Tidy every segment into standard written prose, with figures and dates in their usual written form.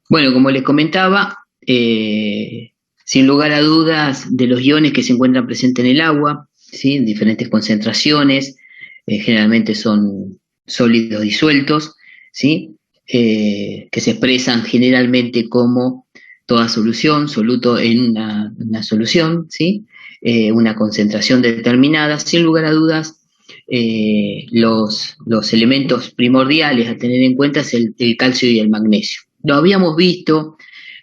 Bueno, como les comentaba, sin lugar a dudas, de los iones que se encuentran presentes en el agua, ¿sí? En diferentes concentraciones, generalmente son sólidos disueltos, ¿sí? Que se expresan generalmente como toda solución, soluto en una solución, ¿sí? Una concentración determinada. Sin lugar a dudas, los elementos primordiales a tener en cuenta es el calcio y el magnesio. Lo habíamos visto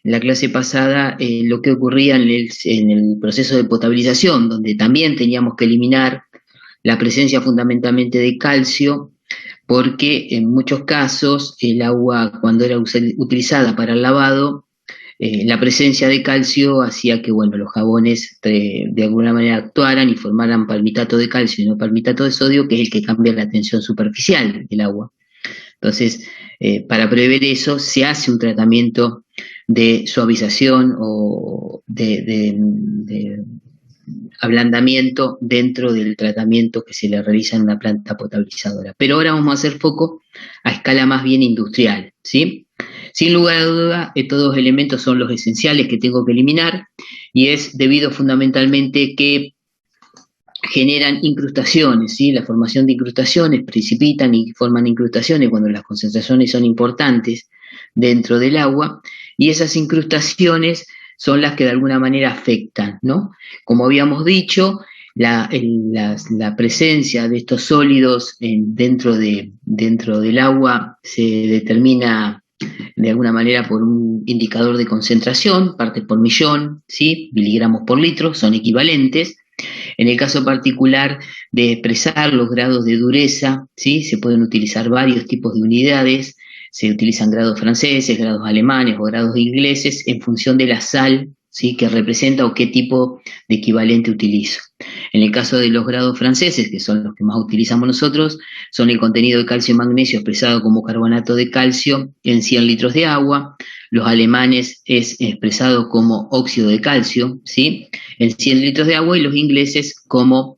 en la clase pasada, lo que ocurría en el proceso de potabilización, donde también teníamos que eliminar la presencia fundamentalmente de calcio, porque en muchos casos el agua, cuando era utilizada para el lavado, la presencia de calcio hacía que, bueno, los jabones de alguna manera actuaran y formaran palmitato de calcio y no palmitato de sodio, que es el que cambia la tensión superficial del agua. Entonces, para prever eso, se hace un tratamiento de suavización o de ablandamiento dentro del tratamiento que se le realiza en una planta potabilizadora. Pero ahora vamos a hacer foco a escala más bien industrial, ¿sí? Sin lugar a duda, estos dos elementos son los esenciales que tengo que eliminar y es debido fundamentalmente que generan incrustaciones, ¿sí? La formación de incrustaciones precipitan y forman incrustaciones cuando las concentraciones son importantes dentro del agua, y esas incrustaciones son las que de alguna manera afectan, ¿no? Como habíamos dicho, la presencia de estos sólidos dentro del agua se determina de alguna manera por un indicador de concentración, partes por millón, ¿sí? Miligramos por litro, son equivalentes. En el caso particular de expresar los grados de dureza, ¿sí? Se pueden utilizar varios tipos de unidades, se utilizan grados franceses, grados alemanes o grados ingleses en función de la sal, ¿sí? Que representa o qué tipo de equivalente utilizo. En el caso de los grados franceses, que son los que más utilizamos nosotros, son el contenido de calcio y magnesio expresado como carbonato de calcio en 100 litros de agua. Los alemanes es expresado como óxido de calcio, ¿sí? En 100 litros de agua, y los ingleses como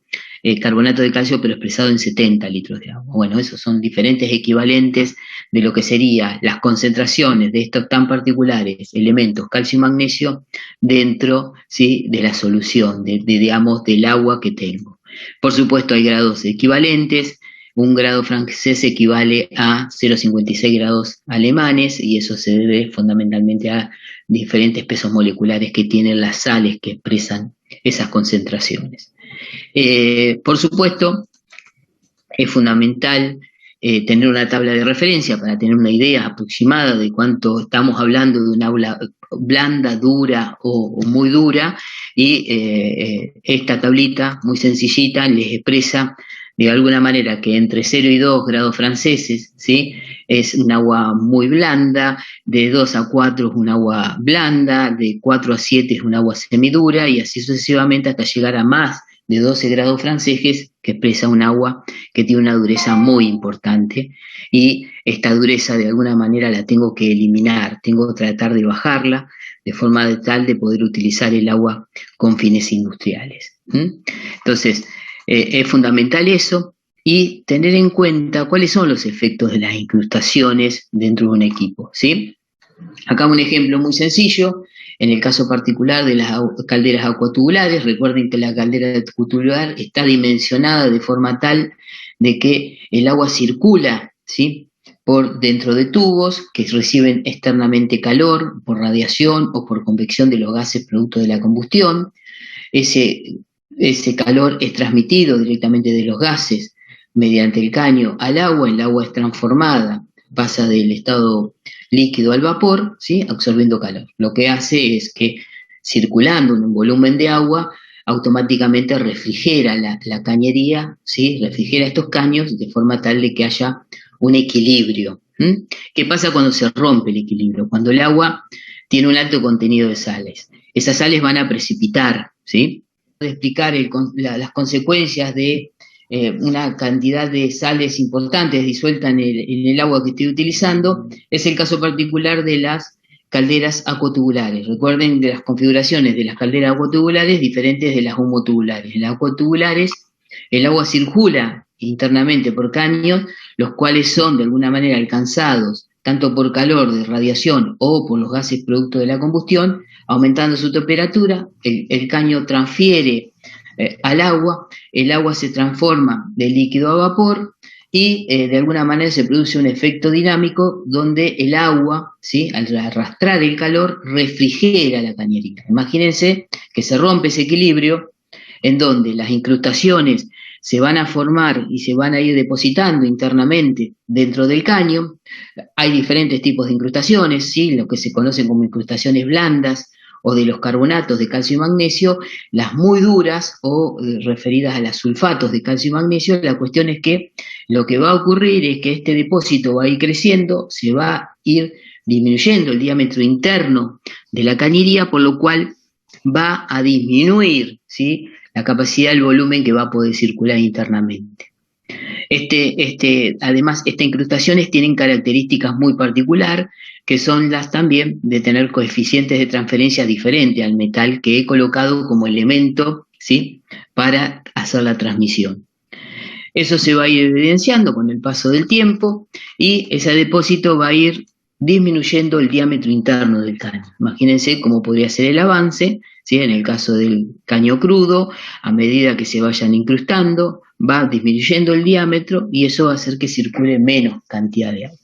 carbonato de calcio, pero expresado en 70 litros de agua. Bueno, esos son diferentes equivalentes de lo que serían las concentraciones de estos tan particulares elementos, calcio y magnesio, dentro, ¿sí? De la solución, digamos, del agua que tengo. Por supuesto, hay grados equivalentes. Un grado francés equivale a 0,56 grados alemanes, y eso se debe fundamentalmente a diferentes pesos moleculares que tienen las sales que expresan esas concentraciones. Por supuesto, es fundamental tener una tabla de referencia para tener una idea aproximada de cuánto estamos hablando de una aula blanda, dura o muy dura, y esta tablita muy sencillita les expresa de alguna manera que entre 0 y 2 grados franceses, ¿sí? Es un agua muy blanda, de 2 a 4 es un agua blanda, de 4 a 7 es un agua semidura, y así sucesivamente hasta llegar a más de 12 grados franceses, que expresa un agua que tiene una dureza muy importante, y esta dureza de alguna manera la tengo que eliminar, tengo que tratar de bajarla de forma de tal de poder utilizar el agua con fines industriales. Entonces, es fundamental eso, y tener en cuenta cuáles son los efectos de las incrustaciones dentro de un equipo, ¿sí? Acá un ejemplo muy sencillo, en el caso particular de las calderas acuatubulares. Recuerden que la caldera acuatubular está dimensionada de forma tal de que el agua circula, ¿sí? Por dentro de tubos que reciben externamente calor por radiación o por convección de los gases producto de la combustión. Ese, ese calor es transmitido directamente de los gases mediante el caño al agua. El agua es transformada, pasa del estado líquido al vapor, ¿sí? Absorbiendo calor. Lo que hace es que, circulando en un volumen de agua, automáticamente refrigera la cañería, ¿sí? Refrigera estos caños de forma tal de que haya un equilibrio. ¿Qué pasa cuando se rompe el equilibrio? Cuando el agua tiene un alto contenido de sales. Esas sales van a precipitar, ¿sí? De explicar las consecuencias de una cantidad de sales importantes disueltas en el agua que estoy utilizando, es el caso particular de las calderas acuatubulares. Recuerden de las configuraciones de las calderas acuatubulares diferentes de las homotubulares. En las acuatubulares el agua circula internamente por caños, los cuales son de alguna manera alcanzados tanto por calor de radiación o por los gases producto de la combustión, aumentando su temperatura, el caño transfiere al agua, el agua se transforma de líquido a vapor y de alguna manera se produce un efecto dinámico donde el agua, ¿sí?, al arrastrar el calor, refrigera la cañería. Imagínense que se rompe ese equilibrio en donde las incrustaciones se van a formar y se van a ir depositando internamente dentro del caño. Hay diferentes tipos de incrustaciones, ¿sí?, lo que se conocen como incrustaciones blandas o de los carbonatos de calcio y magnesio, las muy duras o referidas a los sulfatos de calcio y magnesio. La cuestión es que lo que va a ocurrir es que este depósito va a ir creciendo, se va a ir disminuyendo el diámetro interno de la cañería, por lo cual va a disminuir, ¿sí?, la capacidad del volumen que va a poder circular internamente. Además, estas incrustaciones tienen características muy particulares, que son las también de tener coeficientes de transferencia diferentes al metal que he colocado como elemento, ¿sí?, para hacer la transmisión. Eso se va a ir evidenciando con el paso del tiempo y ese depósito va a ir disminuyendo el diámetro interno del caño. Imagínense cómo podría ser el avance, ¿sí?, en el caso del caño crudo, a medida que se vayan incrustando, va disminuyendo el diámetro y eso va a hacer que circule menos cantidad de agua.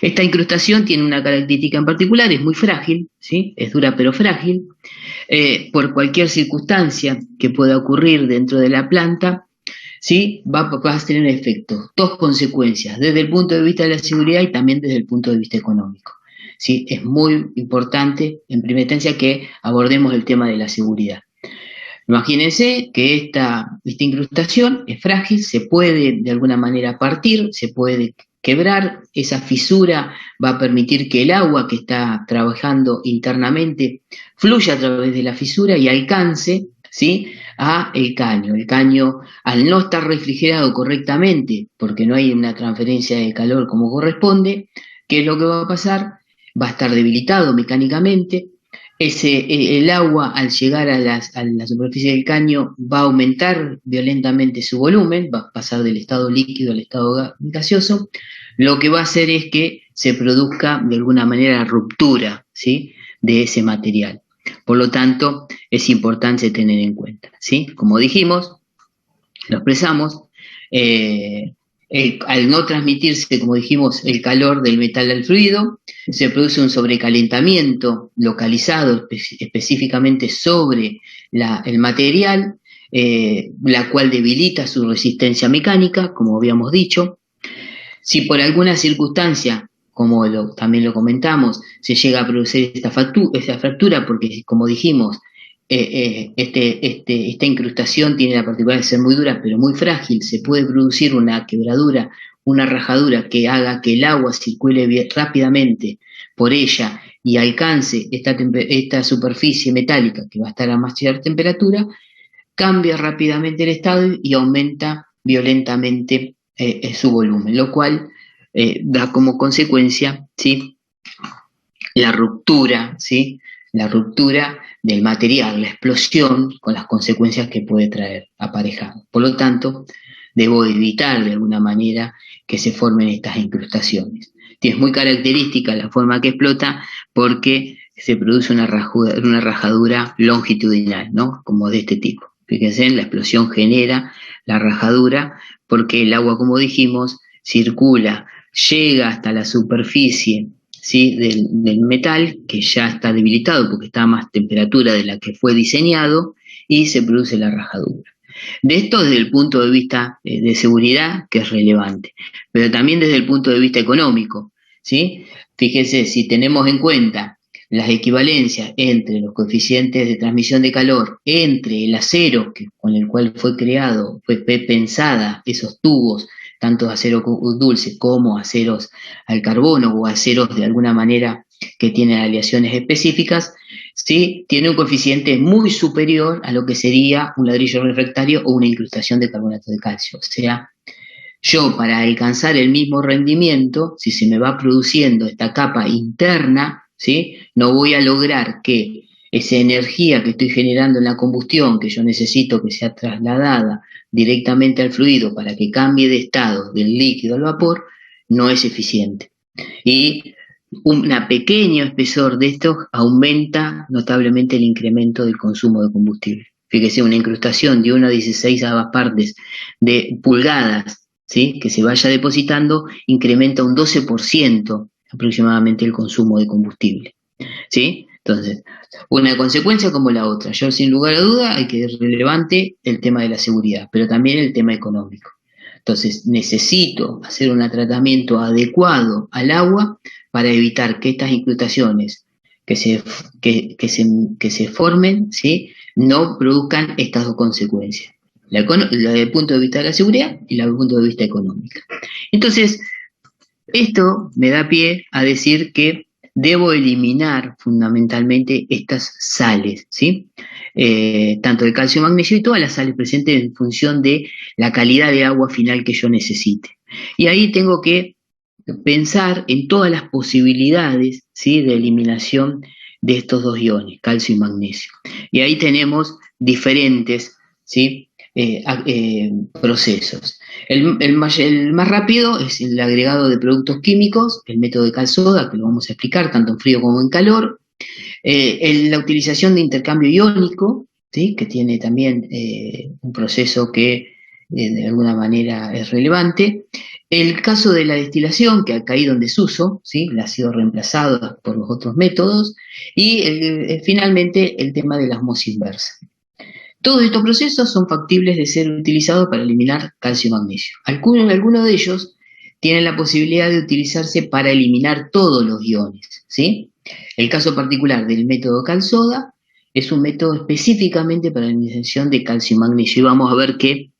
Esta incrustación tiene una característica en particular, es muy frágil, ¿sí?, es dura pero frágil. Por cualquier circunstancia que pueda ocurrir dentro de la planta, ¿sí?, va a tener efectos, dos consecuencias, desde el punto de vista de la seguridad y también desde el punto de vista económico. ¿Sí? Es muy importante, en primera instancia, que abordemos el tema de la seguridad. Imagínense que esta incrustación es frágil, se puede de alguna manera partir, se puede quebrar, esa fisura va a permitir que el agua que está trabajando internamente fluya a través de la fisura y alcance, ¿sí?, a el caño. El caño, al no estar refrigerado correctamente, porque no hay una transferencia de calor como corresponde, ¿qué es lo que va a pasar? Va a estar debilitado mecánicamente. El agua, al llegar a la superficie del caño, va a aumentar violentamente su volumen, va a pasar del estado líquido al estado gaseoso. Lo que va a hacer es que se produzca de alguna manera ruptura, ¿sí?, de ese material. Por lo tanto, es importante tener en cuenta, ¿sí? Como dijimos, lo expresamos, al no transmitirse, como dijimos, el calor del metal al fluido, se produce un sobrecalentamiento localizado específicamente sobre el material, la cual debilita su resistencia mecánica, como habíamos dicho. Si por alguna circunstancia, como también lo comentamos, se llega a producir esta fractura, porque como dijimos, esta incrustación tiene la particularidad de ser muy dura, pero muy frágil, se puede producir una quebradura, una rajadura que haga que el agua circule rápidamente por ella y alcance esta superficie metálica que va a estar a mayor temperatura, cambia rápidamente el estado y aumenta violentamente su volumen, lo cual da como consecuencia, ¿sí?, la ruptura, ¿sí?, la ruptura del material, la explosión, con las consecuencias que puede traer aparejado. Por lo tanto, debo evitar de alguna manera que se formen estas incrustaciones. Es muy característica la forma que explota porque se produce una rajadura longitudinal, ¿no?, como de este tipo. Fíjense, la explosión genera la rajadura porque el agua, como dijimos, circula, llega hasta la superficie, ¿sí?, del metal, que ya está debilitado porque está a más temperatura de la que fue diseñado, y se produce la rajadura. De esto desde el punto de vista de seguridad, que es relevante, pero también desde el punto de vista económico, ¿sí? Fíjense, si tenemos en cuenta las equivalencias entre los coeficientes de transmisión de calor, entre el acero con el cual fue pensada esos tubos, tanto acero dulce como aceros al carbono o aceros de alguna manera que tienen aleaciones específicas, ¿sí?, tiene un coeficiente muy superior a lo que sería un ladrillo refractario o una incrustación de carbonato de calcio. O sea, yo para alcanzar el mismo rendimiento, si se me va produciendo esta capa interna, ¿sí?, no voy a lograr que esa energía que estoy generando en la combustión, que yo necesito que sea trasladada directamente al fluido para que cambie de estado del líquido al vapor, no es eficiente. Y un pequeño espesor de estos aumenta notablemente el incremento del consumo de combustible. Fíjese, una incrustación de 1 a 16 partes de pulgadas, ¿sí?, que se vaya depositando, incrementa un 12% aproximadamente el consumo de combustible, ¿sí? Entonces, una consecuencia como la otra. Yo, sin lugar a duda, hay que relevante el tema de la seguridad, pero también el tema económico. Entonces, necesito hacer un tratamiento adecuado al agua para evitar que estas incrustaciones que se formen, ¿sí?, no produzcan estas dos consecuencias. La desde el punto de vista de la seguridad y la desde el punto de vista económico. Entonces, esto me da pie a decir que debo eliminar fundamentalmente estas sales, ¿sí? Tanto de calcio, magnesio y todas las sales presentes en función de la calidad de agua final que yo necesite. Y ahí tengo que pensar en todas las posibilidades, ¿sí?, de eliminación de estos dos iones, calcio y magnesio. Y ahí tenemos diferentes, ¿sí?, procesos. El más rápido es el agregado de productos químicos, el método de Cal-Soda, que lo vamos a explicar tanto en frío como en calor. La utilización de intercambio iónico, ¿sí?, que tiene también un proceso que de alguna manera es relevante. El caso de la destilación, que ha caído en desuso, ¿sí?, ha sido reemplazado por los otros métodos. Y finalmente el tema de la osmosis inversa. Todos estos procesos son factibles de ser utilizados para eliminar calcio y magnesio. Algunos de ellos tienen la posibilidad de utilizarse para eliminar todos los iones, ¿sí? El caso particular del método Cal-Soda es un método específicamente para la eliminación de calcio y magnesio. Y vamos a ver que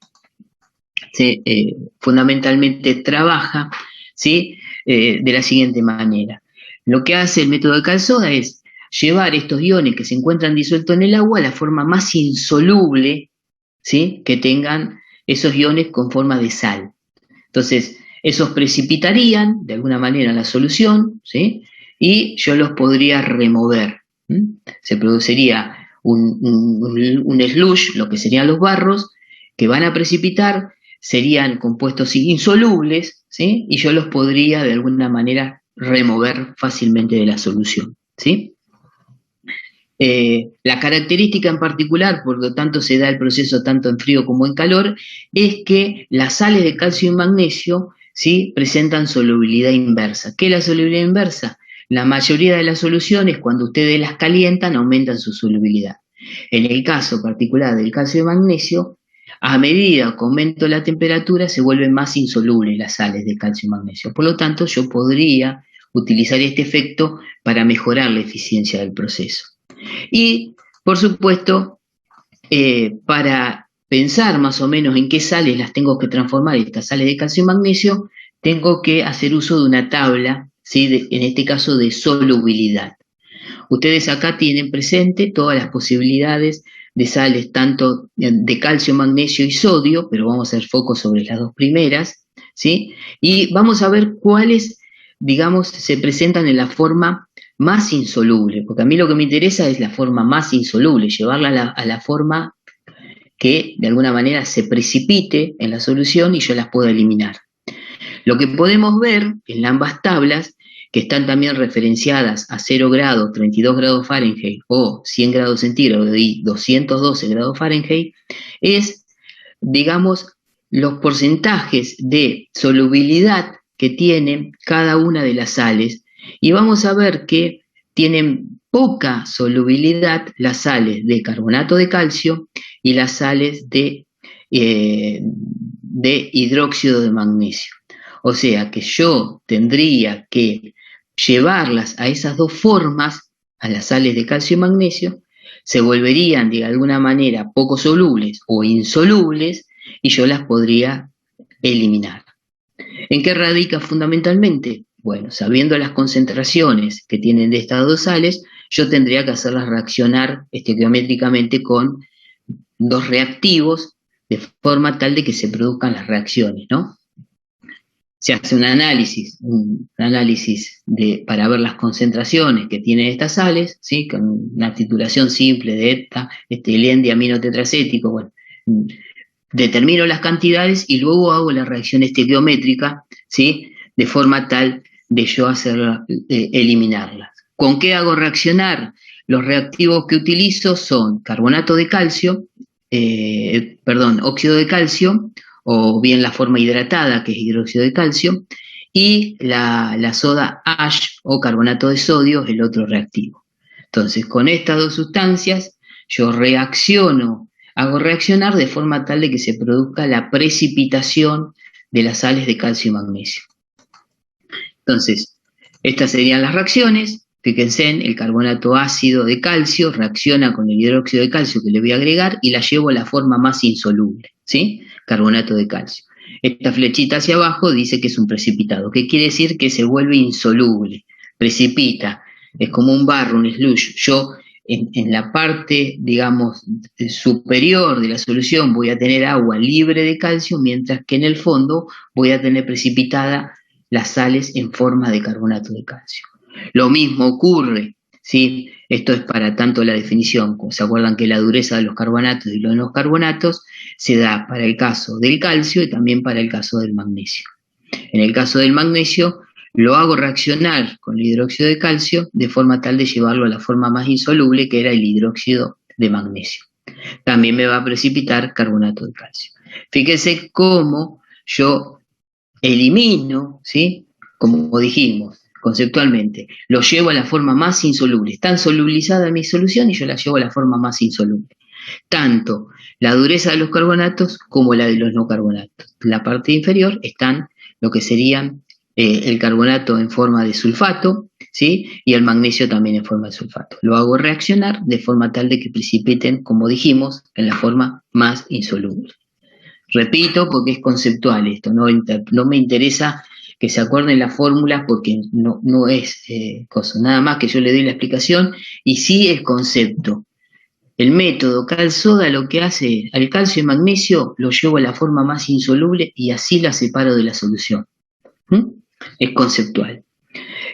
fundamentalmente trabaja, ¿sí?, de la siguiente manera. Lo que hace el método de Cal-Soda es llevar estos iones que se encuentran disueltos en el agua a la forma más insoluble, ¿sí?, que tengan esos iones con forma de sal. Entonces, esos precipitarían de alguna manera la solución, ¿sí?, y yo los podría remover. Se produciría un slush, lo que serían los barros, que van a precipitar, serían compuestos insolubles, ¿sí?, y yo los podría de alguna manera remover fácilmente de la solución, ¿sí? La característica en particular, por lo tanto se da el proceso tanto en frío como en calor, es que las sales de calcio y magnesio, ¿sí?, presentan solubilidad inversa. ¿Qué es la solubilidad inversa? La mayoría de las soluciones, cuando ustedes las calientan, aumentan su solubilidad. En el caso particular del calcio y magnesio, a medida que aumento la temperatura, se vuelven más insolubles las sales de calcio y magnesio. Por lo tanto, yo podría utilizar este efecto para mejorar la eficiencia del proceso. Y, por supuesto, para pensar más o menos en qué sales las tengo que transformar, estas sales de calcio y magnesio, tengo que hacer uso de una tabla, ¿sí?, en este caso de solubilidad. Ustedes acá tienen presente todas las posibilidades de sales, tanto de calcio, magnesio y sodio, pero vamos a hacer foco sobre las dos primeras, ¿sí? Y vamos a ver cuáles, digamos, se presentan en la forma más insoluble, porque a mí lo que me interesa es la forma más insoluble, llevarla a la forma que de alguna manera se precipite en la solución y yo las puedo eliminar. Lo que podemos ver en ambas tablas, que están también referenciadas a 0 grados, 32 grados Fahrenheit o 100 grados centígrados y 212 grados Fahrenheit, es, digamos, los porcentajes de solubilidad que tienen cada una de las sales. Y vamos a ver que tienen poca solubilidad las sales de carbonato de calcio y las sales de hidróxido de magnesio. O sea que yo tendría que llevarlas a esas dos formas, a las sales de calcio y magnesio, se volverían de alguna manera poco solubles o insolubles y yo las podría eliminar. ¿En qué radica fundamentalmente? Bueno, sabiendo las concentraciones que tienen de estas dos sales, yo tendría que hacerlas reaccionar estequiométricamente con dos reactivos de forma tal de que se produzcan las reacciones, ¿no? Se hace un análisis para ver las concentraciones que tienen estas sales, ¿sí?, con una titulación simple de etilendioaminotetracético. Bueno, determino las cantidades y luego hago la reacción estequiométrica, ¿sí?, de forma tal de yo eliminarlas. ¿Con qué hago reaccionar? Los reactivos que utilizo son carbonato de calcio, óxido de calcio, o bien la forma hidratada, que es hidróxido de calcio, y la soda ash o carbonato de sodio, el otro reactivo. Entonces, con estas dos sustancias, yo hago reaccionar de forma tal de que se produzca la precipitación de las sales de calcio y magnesio. Entonces, estas serían las reacciones. Fíjense, el carbonato ácido de calcio reacciona con el hidróxido de calcio que le voy a agregar y la llevo a la forma más insoluble, ¿sí? Carbonato de calcio. Esta flechita hacia abajo dice que es un precipitado. ¿Qué quiere decir? Que se vuelve insoluble, precipita, es como un barro, un slush. Yo en la parte, digamos, superior de la solución voy a tener agua libre de calcio, mientras que en el fondo voy a tener precipitada las sales en forma de carbonato de calcio. Lo mismo ocurre, ¿sí? Esto es para tanto la definición, como se acuerdan que la dureza de los carbonatos y los no carbonatos se da para el caso del calcio y también para el caso del magnesio. En el caso del magnesio, lo hago reaccionar con el hidróxido de calcio de forma tal de llevarlo a la forma más insoluble, que era el hidróxido de magnesio. También me va a precipitar carbonato de calcio. Fíjense cómo yo elimino, ¿sí? Como dijimos conceptualmente, lo llevo a la forma más insoluble. Están solubilizadas mi solución y yo la llevo a la forma más insoluble. Tanto la dureza de los carbonatos como la de los no carbonatos. En la parte inferior están lo que serían el carbonato en forma de sulfato, ¿sí? Y el magnesio también en forma de sulfato. Lo hago reaccionar de forma tal de que precipiten, como dijimos, en la forma más insoluble. Repito, porque es conceptual esto, no me interesa que se acuerden las fórmulas porque no es cosa, nada más que yo le doy la explicación y sí es concepto. El método cal-soda lo que hace al calcio y magnesio lo llevo a la forma más insoluble y así la separo de la solución. Es conceptual.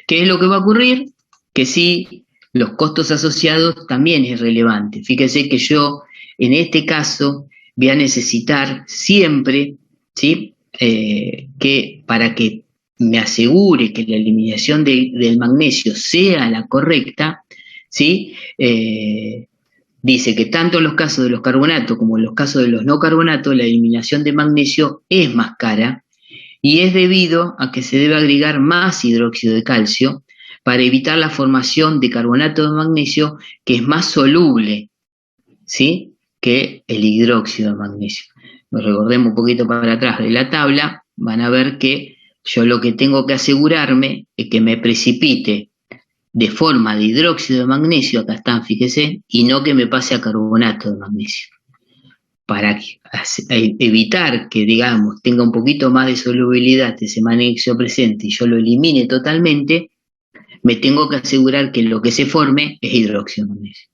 ¿Qué es lo que va a ocurrir? Que sí, los costos asociados también es relevante. Fíjense que yo, en este caso, voy a necesitar siempre, ¿sí? Que para que me asegure que la eliminación del magnesio sea la correcta, ¿sí? Dice que tanto en los casos de los carbonatos como en los casos de los no carbonatos, la eliminación de magnesio es más cara y es debido a que se debe agregar más hidróxido de calcio para evitar la formación de carbonato de magnesio que es más soluble, ¿sí? Que el hidróxido de magnesio. Recordemos un poquito para atrás de la tabla, van a ver que yo lo que tengo que asegurarme es que me precipite de forma de hidróxido de magnesio, acá están, fíjese, y no que me pase a carbonato de magnesio. Para evitar que, digamos, tenga un poquito más de solubilidad ese magnesio presente y yo lo elimine totalmente, me tengo que asegurar que lo que se forme es hidróxido de magnesio.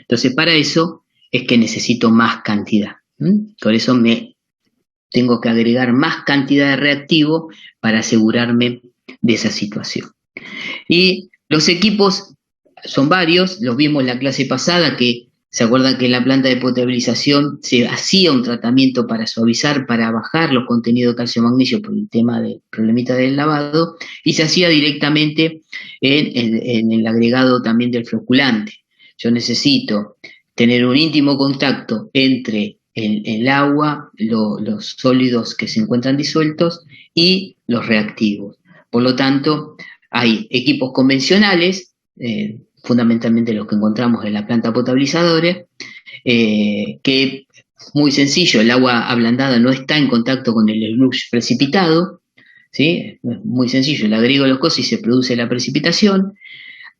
Entonces, para eso es que necesito más cantidad. Por eso me tengo que agregar más cantidad de reactivo para asegurarme de esa situación. Y los equipos son varios, los vimos en la clase pasada, que se acuerdan que en la planta de potabilización se hacía un tratamiento para suavizar, para bajar los contenidos de calcio y magnesio por el tema del problemita del lavado, y se hacía directamente en el agregado también del floculante. Yo necesito tener un íntimo contacto entre el agua, los sólidos que se encuentran disueltos y los reactivos. Por lo tanto, hay equipos convencionales, fundamentalmente los que encontramos en la planta potabilizadora, que muy sencillo, el agua ablandada no está en contacto con el slush precipitado, ¿sí? Es muy sencillo, le agrego los cosas y se produce la precipitación.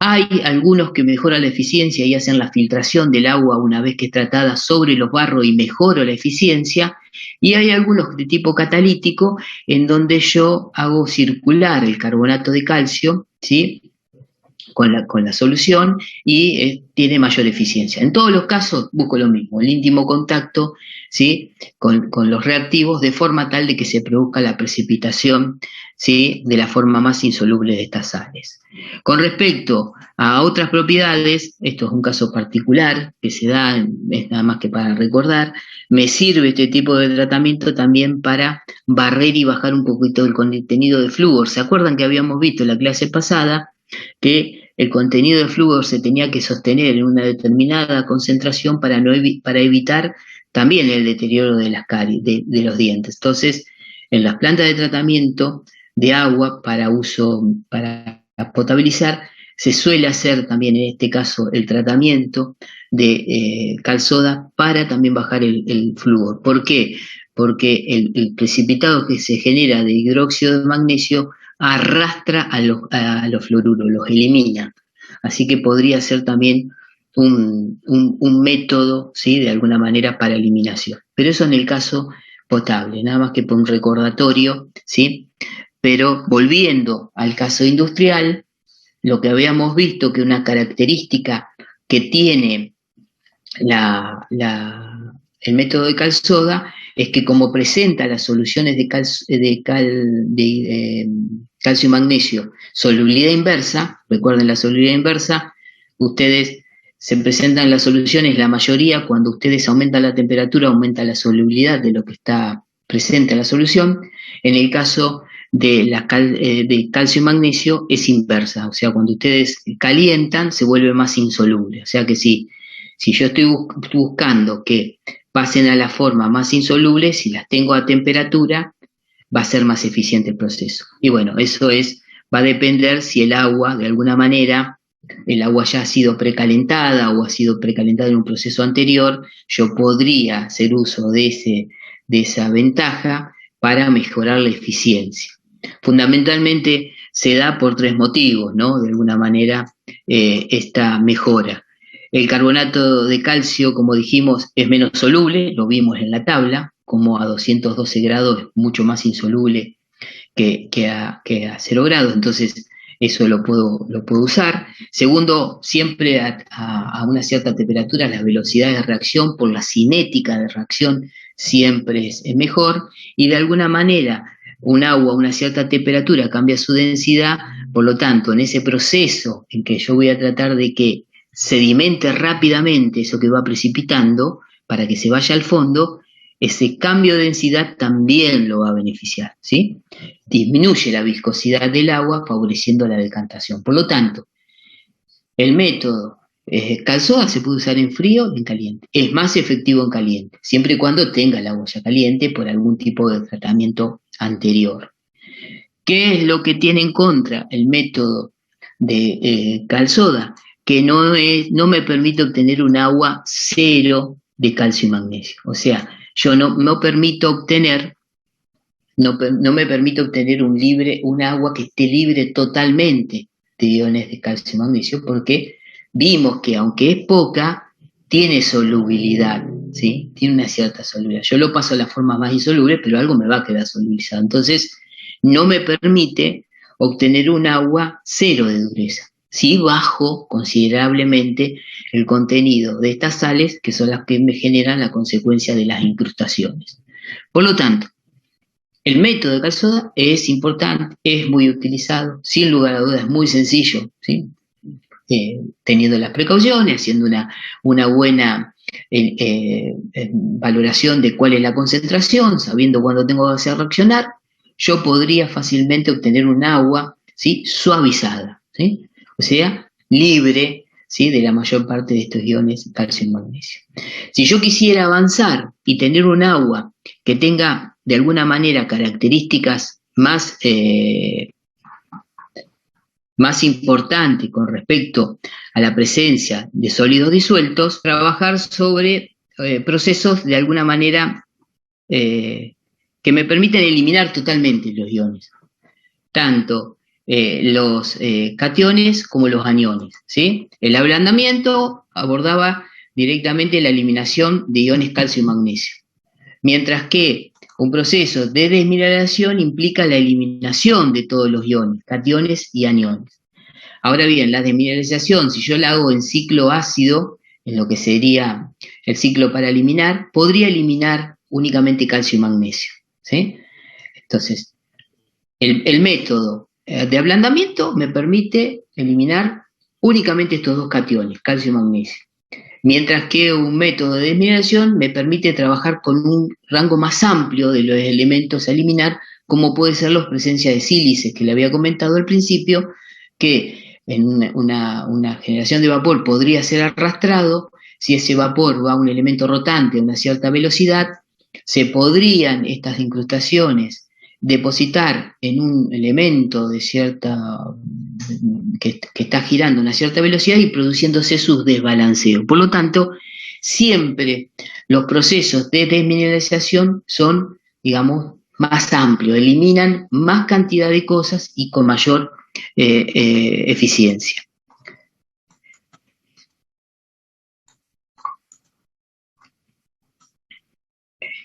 Hay algunos que mejoran la eficiencia y hacen la filtración del agua una vez que es tratada sobre los barros y mejoro la eficiencia, y hay algunos de tipo catalítico en donde yo hago circular el carbonato de calcio, ¿sí? con la solución y tiene mayor eficiencia. En todos los casos busco lo mismo, el íntimo contacto, ¿sí?, con los reactivos, de forma tal de que se produzca la precipitación, ¿sí?, de la forma más insoluble de estas sales. Con respecto a otras propiedades, esto es un caso particular que se da, es nada más que para recordar, me sirve este tipo de tratamiento también para barrer y bajar un poquito el contenido de flúor. ¿Se acuerdan que habíamos visto en la clase pasada que el contenido de flúor se tenía que sostener en una determinada concentración para evitar también el deterioro de las caries, de los dientes? Entonces, en las plantas de tratamiento de agua para uso, para potabilizar, se suele hacer también en este caso el tratamiento de cal soda para también bajar el flúor. ¿Por qué? Porque el precipitado que se genera de hidróxido de magnesio arrastra a los fluoruros, los elimina. Así que podría ser también un método, ¿sí?, de alguna manera para eliminación. Pero eso en el caso potable, nada más que por un recordatorio, ¿sí? Pero volviendo al caso industrial, lo que habíamos visto que una característica que tiene el método de cal soda es que, como presenta las soluciones de calcio y magnesio solubilidad inversa, recuerden la solubilidad inversa, ustedes se presentan las soluciones, la mayoría, cuando ustedes aumentan la temperatura, aumenta la solubilidad de lo que está presente en la solución. En el caso de calcio y magnesio es inversa, o sea, cuando ustedes calientan se vuelve más insoluble, o sea que si yo estoy buscando que pasen a la forma más insoluble, si las tengo a temperatura, va a ser más eficiente el proceso. Y bueno, eso va a depender si el agua, de alguna manera, el agua ya ha sido precalentada o ha sido precalentada en un proceso anterior, yo podría hacer uso de esa ventaja para mejorar la eficiencia. Fundamentalmente se da por 3 motivos, ¿no?, de alguna manera, esta mejora. El carbonato de calcio, como dijimos, es menos soluble, lo vimos en la tabla, como a 212 grados es mucho más insoluble que a 0 grados, entonces eso lo puedo usar. Segundo, siempre a una cierta temperatura la velocidad de reacción por la cinética de reacción siempre es mejor, y de alguna manera un agua a una cierta temperatura cambia su densidad, por lo tanto, en ese proceso en que yo voy a tratar de que sedimente rápidamente eso que va precipitando para que se vaya al fondo, ese cambio de densidad también lo va a beneficiar, ¿sí? Disminuye la viscosidad del agua, favoreciendo la decantación. Por lo tanto, el método cal soda se puede usar en frío y en caliente. Es más efectivo en caliente, siempre y cuando tenga el agua ya caliente por algún tipo de tratamiento anterior. ¿Qué es lo que tiene en contra el método de cal soda? Que no me permite obtener un agua cero de calcio y magnesio. O sea, yo no me permito obtener un agua que esté libre totalmente de iones de calcio y magnesio, porque vimos que aunque es poca, tiene solubilidad, ¿sí? Tiene una cierta solubilidad. Yo lo paso a la forma más insoluble, pero algo me va a quedar solubilizado. Entonces, no me permite obtener un agua cero de dureza. Sí bajo considerablemente el contenido de estas sales, que son las que me generan la consecuencia de las incrustaciones. Por lo tanto, el método de cal soda es importante, es muy utilizado, sin lugar a dudas es muy sencillo, ¿sí? Teniendo las precauciones, haciendo una buena valoración de cuál es la concentración, sabiendo cuándo tengo que hacer reaccionar, yo podría fácilmente obtener un agua, ¿sí?, suavizada, ¿sí?, o sea, libre, ¿sí?, de la mayor parte de estos iones calcio y magnesio. Si yo quisiera avanzar y tener un agua que tenga de alguna manera características más importantes con respecto a la presencia de sólidos disueltos, trabajar sobre procesos de alguna manera que me permiten eliminar totalmente los iones, tanto los cationes como los aniones, ¿sí? El ablandamiento abordaba directamente la eliminación de iones calcio y magnesio, mientras que un proceso de desmineralización implica la eliminación de todos los iones, cationes y aniones. Ahora bien, la desmineralización, si yo la hago en ciclo ácido, en lo que sería el ciclo para eliminar, podría eliminar únicamente calcio y magnesio, ¿sí? Entonces, el método de ablandamiento me permite eliminar únicamente estos dos cationes, calcio y magnesio. Mientras que un método de desmineralización me permite trabajar con un rango más amplio de los elementos a eliminar, como puede ser la presencia de sílices, que le había comentado al principio, que en una generación de vapor podría ser arrastrado. Si ese vapor va a un elemento rotante a una cierta velocidad, se podrían estas incrustaciones depositar en un elemento de cierta que está girando a una cierta velocidad y produciéndose sus desbalanceos. Por lo tanto, siempre los procesos de desmineralización son, digamos, más amplios, eliminan más cantidad de cosas y con mayor eficiencia.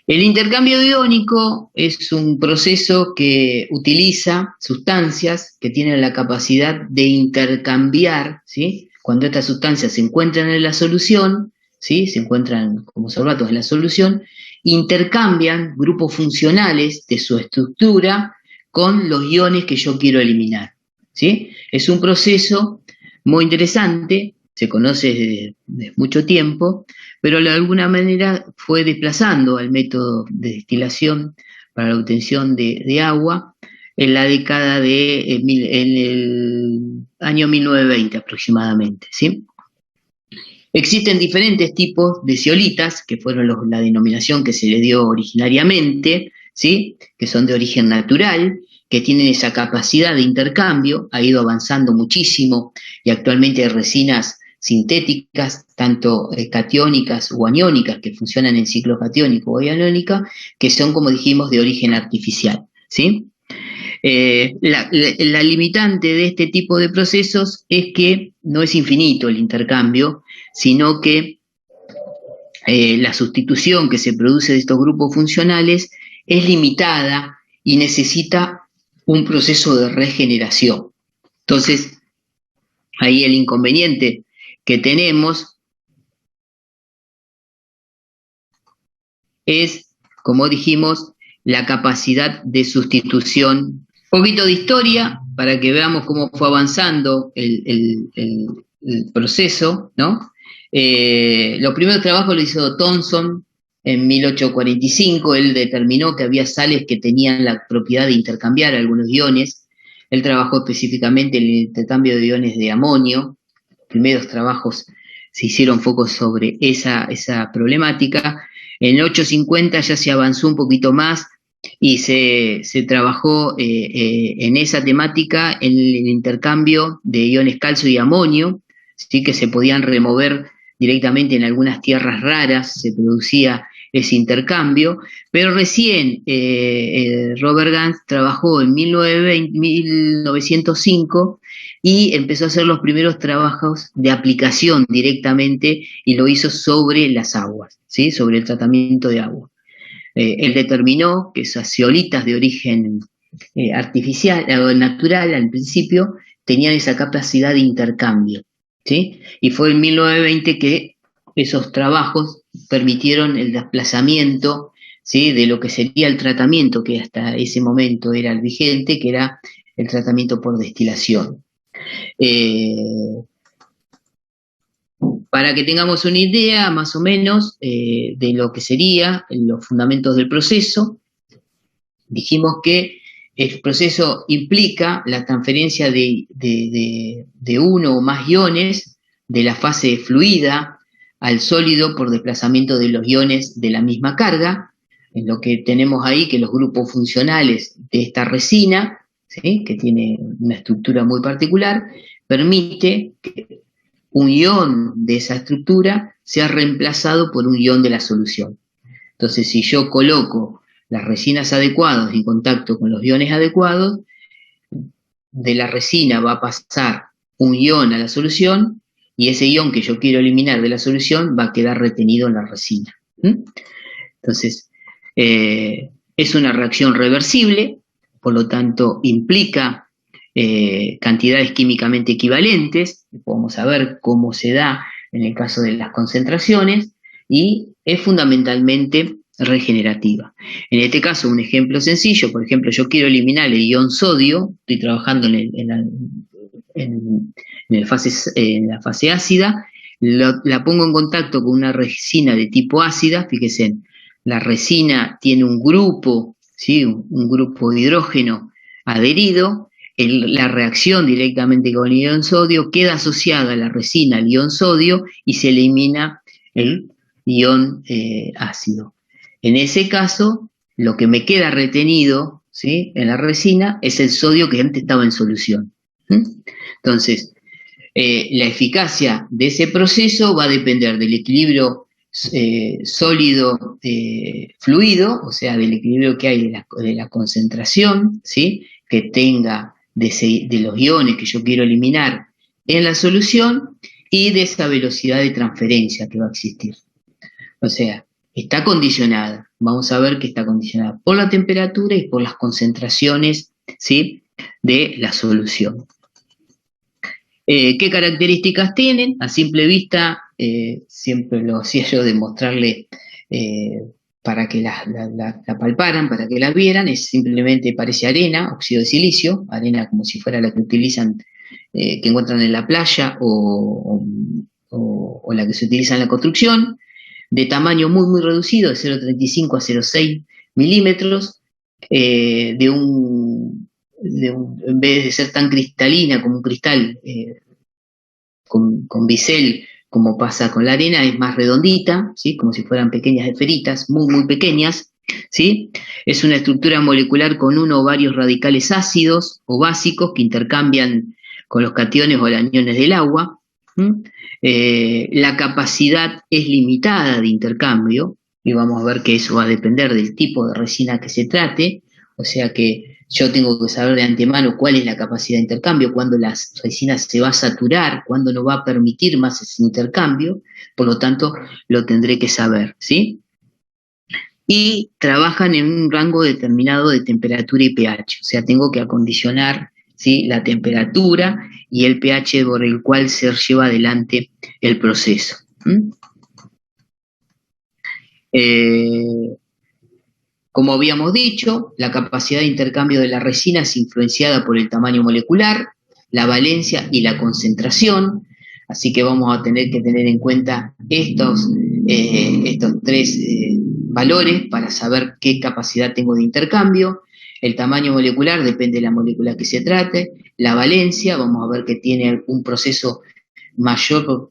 El intercambio iónico es un proceso que utiliza sustancias que tienen la capacidad de intercambiar, ¿sí? Cuando estas sustancias se encuentran en la solución, ¿sí? Se encuentran como sorbatos en la solución, intercambian grupos funcionales de su estructura con los iones que yo quiero eliminar, ¿sí? Es un proceso muy interesante, se conoce desde mucho tiempo, pero de alguna manera fue desplazando al método de destilación para la obtención de agua en la década en el año 1920 aproximadamente, ¿sí? Existen diferentes tipos de zeolitas, que fueron la denominación que se le dio originariamente, ¿sí? Que son de origen natural, que tienen esa capacidad de intercambio, ha ido avanzando muchísimo y actualmente hay resinas sintéticas, tanto catiónicas o aniónicas, que funcionan en ciclo catiónico o aniónica, que son, como dijimos, de origen artificial, ¿sí? La limitante de este tipo de procesos es que no es infinito el intercambio, sino que la sustitución que se produce de estos grupos funcionales es limitada y necesita un proceso de regeneración. Entonces, ahí el inconveniente que tenemos es, como dijimos, la capacidad de sustitución. Un poquito de historia para que veamos cómo fue avanzando el proceso, ¿no? Los primeros trabajos lo hizo Thomson en 1845, él determinó que había sales que tenían la propiedad de intercambiar algunos iones, él trabajó específicamente en el intercambio de iones de amonio, los primeros trabajos se hicieron focos sobre esa problemática. En 850 ya se avanzó un poquito más y se trabajó en esa temática en el intercambio de iones calcio y amonio, ¿sí? Que se podían remover directamente en algunas tierras raras, se producía ese intercambio, pero recién Robert Ganz trabajó en 1905 y empezó a hacer los primeros trabajos de aplicación directamente y lo hizo sobre las aguas, ¿sí? Sobre el tratamiento de agua. Él determinó que esas zeolitas de origen artificial o natural al principio tenían esa capacidad de intercambio, ¿sí? Y fue en 1920 que esos trabajos permitieron el desplazamiento, ¿sí? De lo que sería el tratamiento que hasta ese momento era el vigente, que era el tratamiento por destilación. Para que tengamos una idea más o menos de lo que sería los fundamentos del proceso, dijimos que el proceso implica la transferencia de uno o más iones de la fase fluida al sólido por desplazamiento de los iones de la misma carga, en lo que tenemos ahí que los grupos funcionales de esta resina, ¿sí? Que tiene una estructura muy particular, permite que un ion de esa estructura sea reemplazado por un ion de la solución. Entonces, si yo coloco las resinas adecuadas en contacto con los iones adecuados, de la resina va a pasar un ion a la solución y ese ion que yo quiero eliminar de la solución va a quedar retenido en la resina. Entonces, es una reacción reversible, por lo tanto implica cantidades químicamente equivalentes, podemos saber cómo se da en el caso de las concentraciones, y es fundamentalmente regenerativa. En este caso, un ejemplo sencillo, por ejemplo, yo quiero eliminar el ion sodio, estoy trabajando en la fase ácida, la pongo en contacto con una resina de tipo ácida, fíjense, la resina tiene un grupo, ¿sí? un grupo de hidrógeno adherido, la reacción directamente con el ion sodio queda asociada a la resina al ion sodio y se elimina el ion ácido. En ese caso, lo que me queda retenido, ¿sí? en la resina es el sodio que antes estaba en solución. Entonces, la eficacia de ese proceso va a depender del equilibrio sólido-fluido, o sea, del equilibrio que hay de la concentración, ¿sí? que tenga de los iones que yo quiero eliminar en la solución y de esa velocidad de transferencia que va a existir. O sea, está condicionada, vamos a ver que está condicionada por la temperatura y por las concentraciones, ¿sí? de la solución. ¿Qué características tienen? A simple vista, siempre lo hacía yo de mostrarle para que la palparan, para que la vieran, es simplemente parece arena, óxido de silicio, arena como si fuera la que utilizan, que encuentran en la playa o la que se utiliza en la construcción, de tamaño muy muy reducido, de 0,35 a 0,6 milímetros, en vez de ser tan cristalina como un cristal con bisel, como pasa con la arena, es más redondita, ¿sí? como si fueran pequeñas esferitas, muy muy pequeñas. ¿sí? Es una estructura molecular con uno o varios radicales ácidos o básicos que intercambian con los cationes o aniones del agua. La capacidad es limitada de intercambio, y vamos a ver que eso va a depender del tipo de resina que se trate, o sea que yo tengo que saber de antemano cuál es la capacidad de intercambio, cuándo la resina se va a saturar, cuándo no va a permitir más ese intercambio, por lo tanto lo tendré que saber, ¿sí? Y trabajan en un rango determinado de temperatura y pH, o sea, tengo que acondicionar, ¿sí? la temperatura y el pH por el cual se lleva adelante el proceso. Como habíamos dicho, la capacidad de intercambio de la resina es influenciada por el tamaño molecular, la valencia y la concentración, así que vamos a tener que tener en cuenta estos tres valores para saber qué capacidad tengo de intercambio. El tamaño molecular depende de la molécula que se trate, la valencia, vamos a ver que tiene un proceso mayor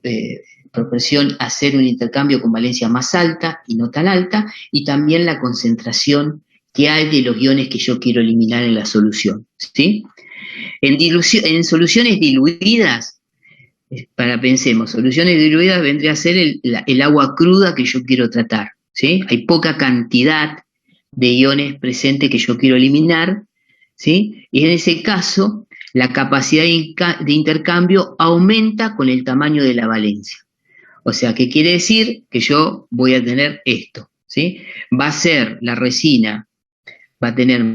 propensión a hacer un intercambio con valencia más alta y no tan alta, y también la concentración que hay de los iones que yo quiero eliminar en la solución. ¿sí? En soluciones diluidas, pensemos, soluciones diluidas vendría a ser el agua cruda que yo quiero tratar. ¿sí? Hay poca cantidad de iones presentes que yo quiero eliminar, ¿sí? y en ese caso la capacidad de intercambio aumenta con el tamaño de la valencia. O sea, ¿qué quiere decir? Que yo voy a tener esto, ¿sí? Va a ser la resina, va a tener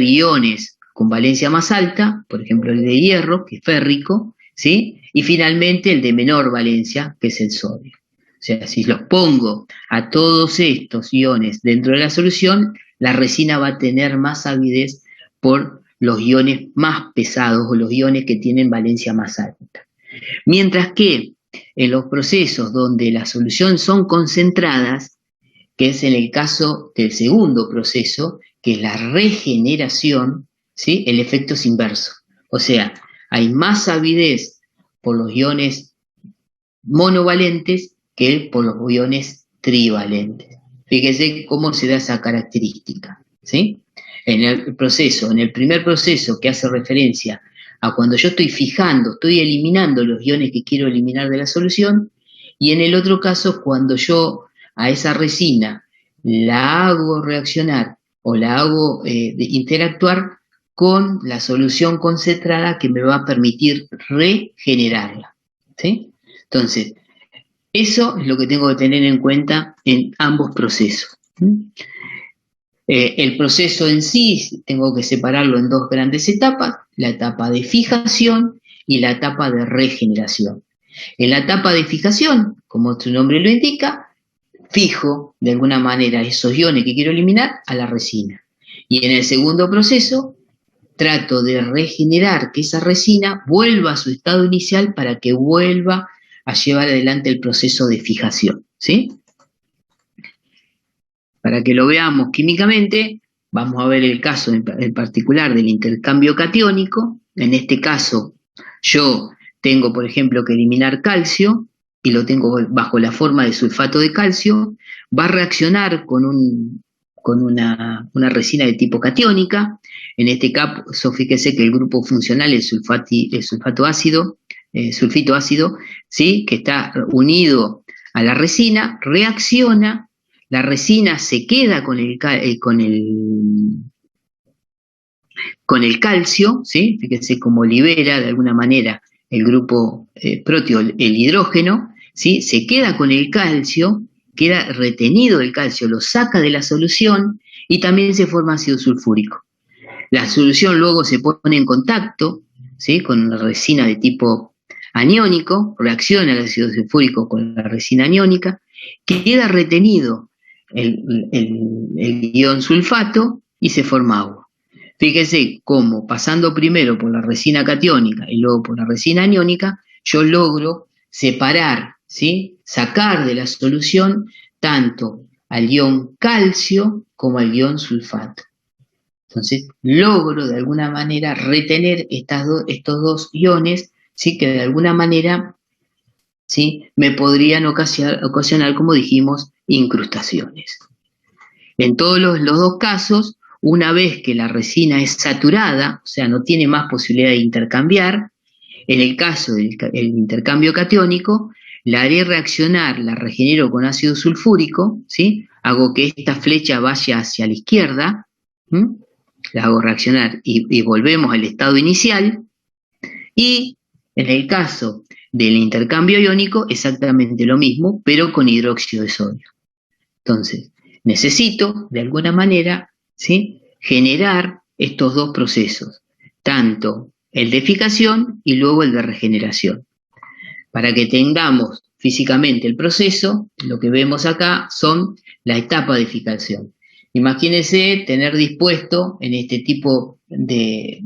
iones con valencia más alta, por ejemplo el de hierro, que es férrico, ¿sí? Y finalmente el de menor valencia, que es el sodio. O sea, si los pongo a todos estos iones dentro de la solución, la resina va a tener más avidez por los iones más pesados o los iones que tienen valencia más alta. Mientras que en los procesos donde las soluciones son concentradas, que es en el caso del segundo proceso, que es la regeneración, ¿sí? El efecto es inverso. O sea, hay más avidez por los iones monovalentes que por los iones trivalentes. Fíjense cómo se da esa característica, ¿sí? En el primer proceso que hace referencia a cuando yo estoy estoy eliminando los iones que quiero eliminar de la solución, y en el otro caso cuando yo a esa resina la hago reaccionar o la hago interactuar con la solución concentrada que me va a permitir regenerarla. ¿sí? Entonces, eso es lo que tengo que tener en cuenta en ambos procesos. El proceso en sí tengo que separarlo en dos grandes etapas, la etapa de fijación y la etapa de regeneración. En la etapa de fijación, como su nombre lo indica, fijo de alguna manera esos iones que quiero eliminar a la resina. Y en el segundo proceso, trato de regenerar que esa resina vuelva a su estado inicial para que vuelva a llevar adelante el proceso de fijación, ¿sí? Para que lo veamos químicamente, vamos a ver el caso en particular del intercambio catiónico. En este caso, yo tengo, por ejemplo, que eliminar calcio, y lo tengo bajo la forma de sulfato de calcio, va a reaccionar con una resina de tipo catiónica. En este caso, fíjese que el grupo funcional es sulfito ácido, ¿sí? Que está unido a la resina, reacciona, la resina se queda con el calcio, ¿sí? Fíjense cómo libera de alguna manera el grupo próteo el hidrógeno, ¿sí? Se queda con el calcio, queda retenido el calcio, lo saca de la solución y también se forma ácido sulfúrico. La solución luego se pone en contacto, ¿sí? Con una resina de tipo aniónico, reacciona el ácido sulfúrico con la resina aniónica, queda retenido el ion sulfato y se forma agua. Fíjese cómo pasando primero por la resina catiónica y luego por la resina aniónica, yo logro separar, ¿sí? Sacar de la solución tanto al ion calcio como al ion sulfato. Entonces logro de alguna manera retener estos dos iones, ¿sí? Que de alguna manera, ¿sí? Me podrían ocasionar, como dijimos, incrustaciones. En todos los dos casos, una vez que la resina es saturada, o sea, no tiene más posibilidad de intercambiar, en el caso del intercambio catiónico, la haré reaccionar, la regenero con ácido sulfúrico, ¿sí? Hago que esta flecha vaya hacia la izquierda, ¿sí? La hago reaccionar y volvemos al estado inicial, y en el caso del intercambio iónico, exactamente lo mismo, pero con hidróxido de sodio. Entonces, necesito, de alguna manera, ¿sí? Generar estos dos procesos, tanto el de fijación y luego el de regeneración. Para que tengamos físicamente el proceso, lo que vemos acá son la etapa de fijación. Imagínense tener dispuesto en este tipo de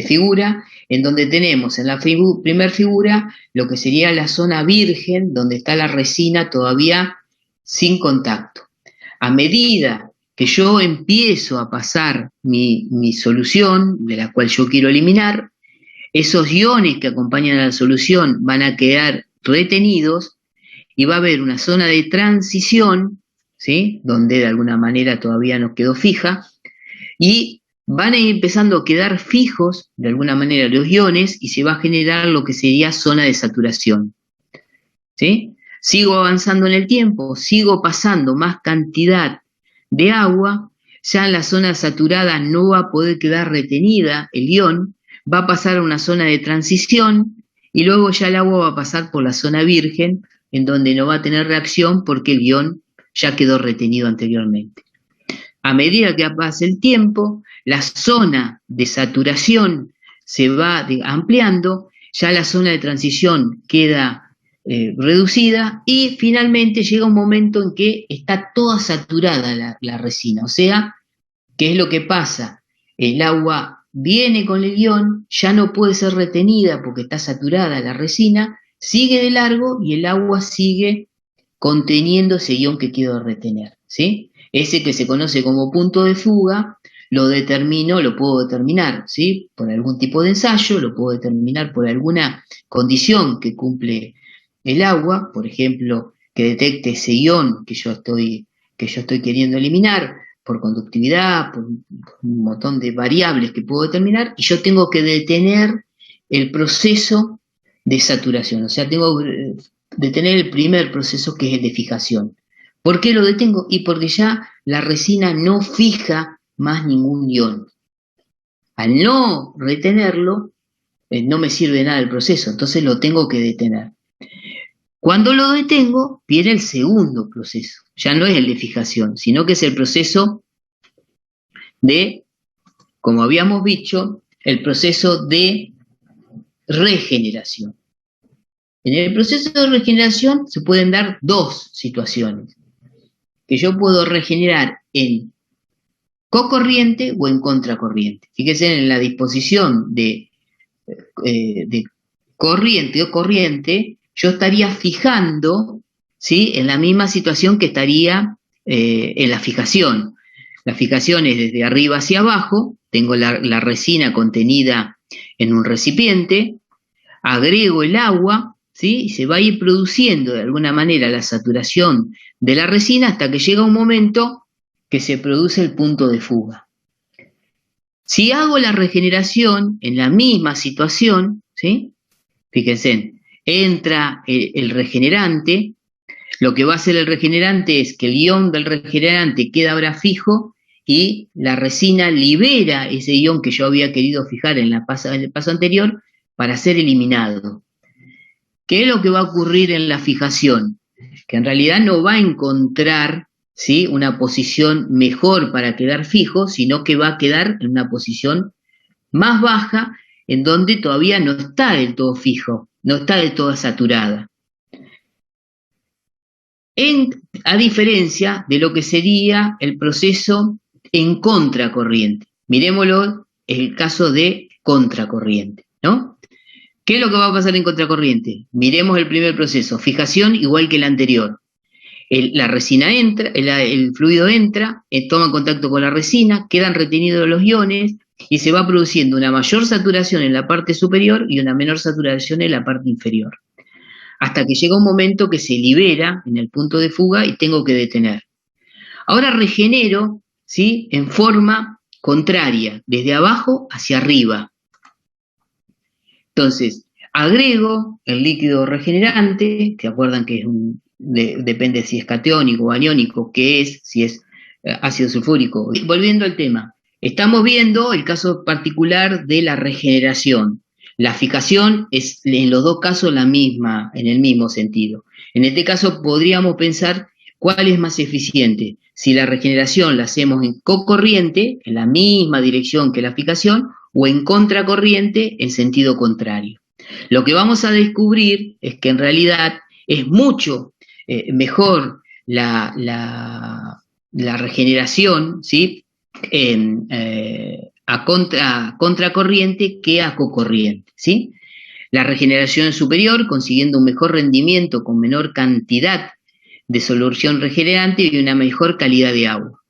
figura, en donde tenemos en la primera figura lo que sería la zona virgen, donde está la resina todavía sin contacto. A medida que yo empiezo a pasar mi solución, de la cual yo quiero eliminar, esos iones que acompañan a la solución van a quedar retenidos y va a haber una zona de transición, ¿sí? Donde de alguna manera todavía no quedó fija, y van a ir empezando a quedar fijos de alguna manera los iones y se va a generar lo que sería zona de saturación, ¿sí? Sigo avanzando en el tiempo, sigo pasando más cantidad de agua, ya en la zona saturada no va a poder quedar retenida el ion, va a pasar a una zona de transición y luego ya el agua va a pasar por la zona virgen, en donde no va a tener reacción porque el ion ya quedó retenido anteriormente. A medida que pasa el tiempo, la zona de saturación se va ampliando, ya la zona de transición queda reducida y finalmente llega un momento en que está toda saturada la resina. O sea, ¿qué es lo que pasa? El agua viene con el ion, ya no puede ser retenida porque está saturada la resina, sigue de largo y el agua sigue conteniendo ese ion que quiero retener, ¿sí? Ese que se conoce como punto de fuga, lo puedo determinar, ¿sí? Por algún tipo de ensayo, lo puedo determinar por alguna condición que cumple el agua, por ejemplo, que detecte ese ion que yo estoy queriendo eliminar, por conductividad, por un montón de variables que puedo determinar, y yo tengo que detener el proceso de saturación, o sea, tengo que detener el primer proceso, que es el de fijación. ¿Por qué lo detengo? Y porque ya la resina no fija más ningún ion. Al no retenerlo, no me sirve nada el proceso, entonces lo tengo que detener. Cuando lo detengo, viene el segundo proceso. Ya no es el de fijación, sino que es el proceso de, como habíamos dicho, el proceso de regeneración. En el proceso de regeneración se pueden dar dos situaciones, que yo puedo regenerar en cocorriente o en contracorriente. Fíjense en la disposición de corriente o corriente, yo estaría fijando, ¿sí?, en la misma situación que estaría en la fijación. La fijación es desde arriba hacia abajo, tengo la resina contenida en un recipiente, agrego el agua, ¿sí?, y se va a ir produciendo de alguna manera la saturación de la resina hasta que llega un momento que se produce el punto de fuga. Si hago la regeneración en la misma situación, ¿sí?, fíjense, entra el regenerante, lo que va a hacer el regenerante es que el ion del regenerante queda ahora fijo y la resina libera ese ion que yo había querido fijar en el paso anterior para ser eliminado. ¿Qué es lo que va a ocurrir en la fijación? Que en realidad no va a encontrar, ¿sí?, una posición mejor para quedar fijo, sino que va a quedar en una posición más baja, en donde todavía no está del todo fijo, no está del todo saturada. A diferencia de lo que sería el proceso en contracorriente. Miremoslo, el caso de contracorriente, ¿no? ¿Qué es lo que va a pasar en contracorriente? Miremos el primer proceso, fijación igual que el anterior. La resina entra, el fluido entra, toma contacto con la resina, quedan retenidos los iones y se va produciendo una mayor saturación en la parte superior y una menor saturación en la parte inferior. Hasta que llega un momento que se libera en el punto de fuga y tengo que detener. Ahora regenero, ¿sí?, en forma contraria, desde abajo hacia arriba. Entonces, agrego el líquido regenerante, que acuerdan que es depende si es catiónico o aniónico, si es ácido sulfúrico. Volviendo al tema, estamos viendo el caso particular de la regeneración. La fijación es en los dos casos la misma, en el mismo sentido. En este caso podríamos pensar cuál es más eficiente. Si la regeneración la hacemos en cocorriente, en la misma dirección que la fijación, o en contracorriente en sentido contrario. Lo que vamos a descubrir es que en realidad es mucho mejor la regeneración, ¿sí?, a contracorriente que a cocorriente, ¿sí? La regeneración superior, consiguiendo un mejor rendimiento con menor cantidad de solución regenerante y una mejor calidad de agua.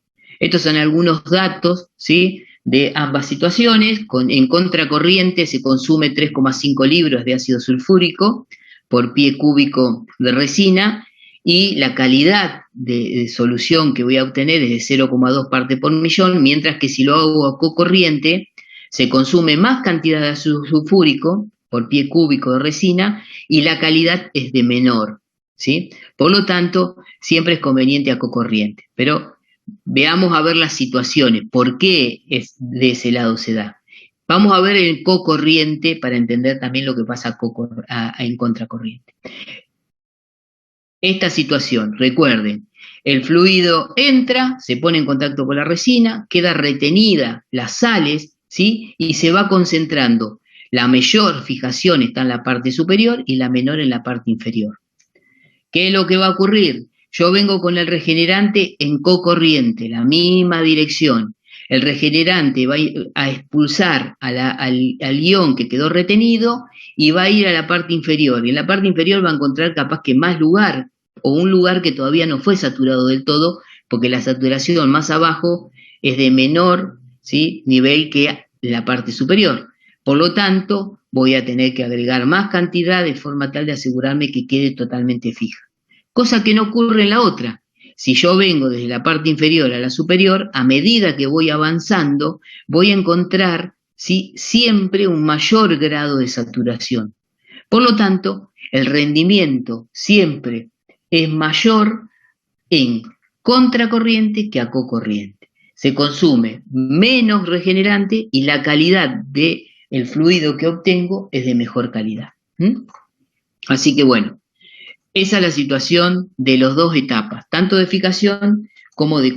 Estos son algunos datos, ¿sí?, de ambas situaciones. En contracorriente se consume 3,5 libras de ácido sulfúrico por pie cúbico de resina y la calidad de solución que voy a obtener es de 0,2 partes por millón, mientras que si lo hago a cocorriente se consume más cantidad de ácido sulfúrico por pie cúbico de resina y la calidad es de menor, ¿sí? Por lo tanto, siempre es conveniente a cocorriente, pero veamos a ver las situaciones, por qué de ese lado se da. Vamos a ver el cocorriente para entender también lo que pasa en contracorriente. Esta situación, recuerden, el fluido entra, se pone en contacto con la resina, queda retenida las sales, ¿sí?, y se va concentrando. La mayor fijación está en la parte superior y la menor en la parte inferior. ¿Qué es lo que va a ocurrir? Yo vengo con el regenerante en cocorriente, la misma dirección. El regenerante va a expulsar al ion que quedó retenido y va a ir a la parte inferior. Y en la parte inferior va a encontrar capaz que más lugar, o un lugar que todavía no fue saturado del todo, porque la saturación más abajo es de menor, ¿sí?, nivel que la parte superior. Por lo tanto, voy a tener que agregar más cantidad de forma tal de asegurarme que quede totalmente fija. Cosa que no ocurre en la otra. Si yo vengo desde la parte inferior a la superior, a medida que voy avanzando, voy a encontrar, ¿sí?, siempre un mayor grado de saturación. Por lo tanto, el rendimiento siempre es mayor en contracorriente que a cocorriente. Se consume menos regenerante y la calidad del fluido que obtengo es de mejor calidad. Así que bueno, Esa es la situación de las dos etapas, tanto de fijación como de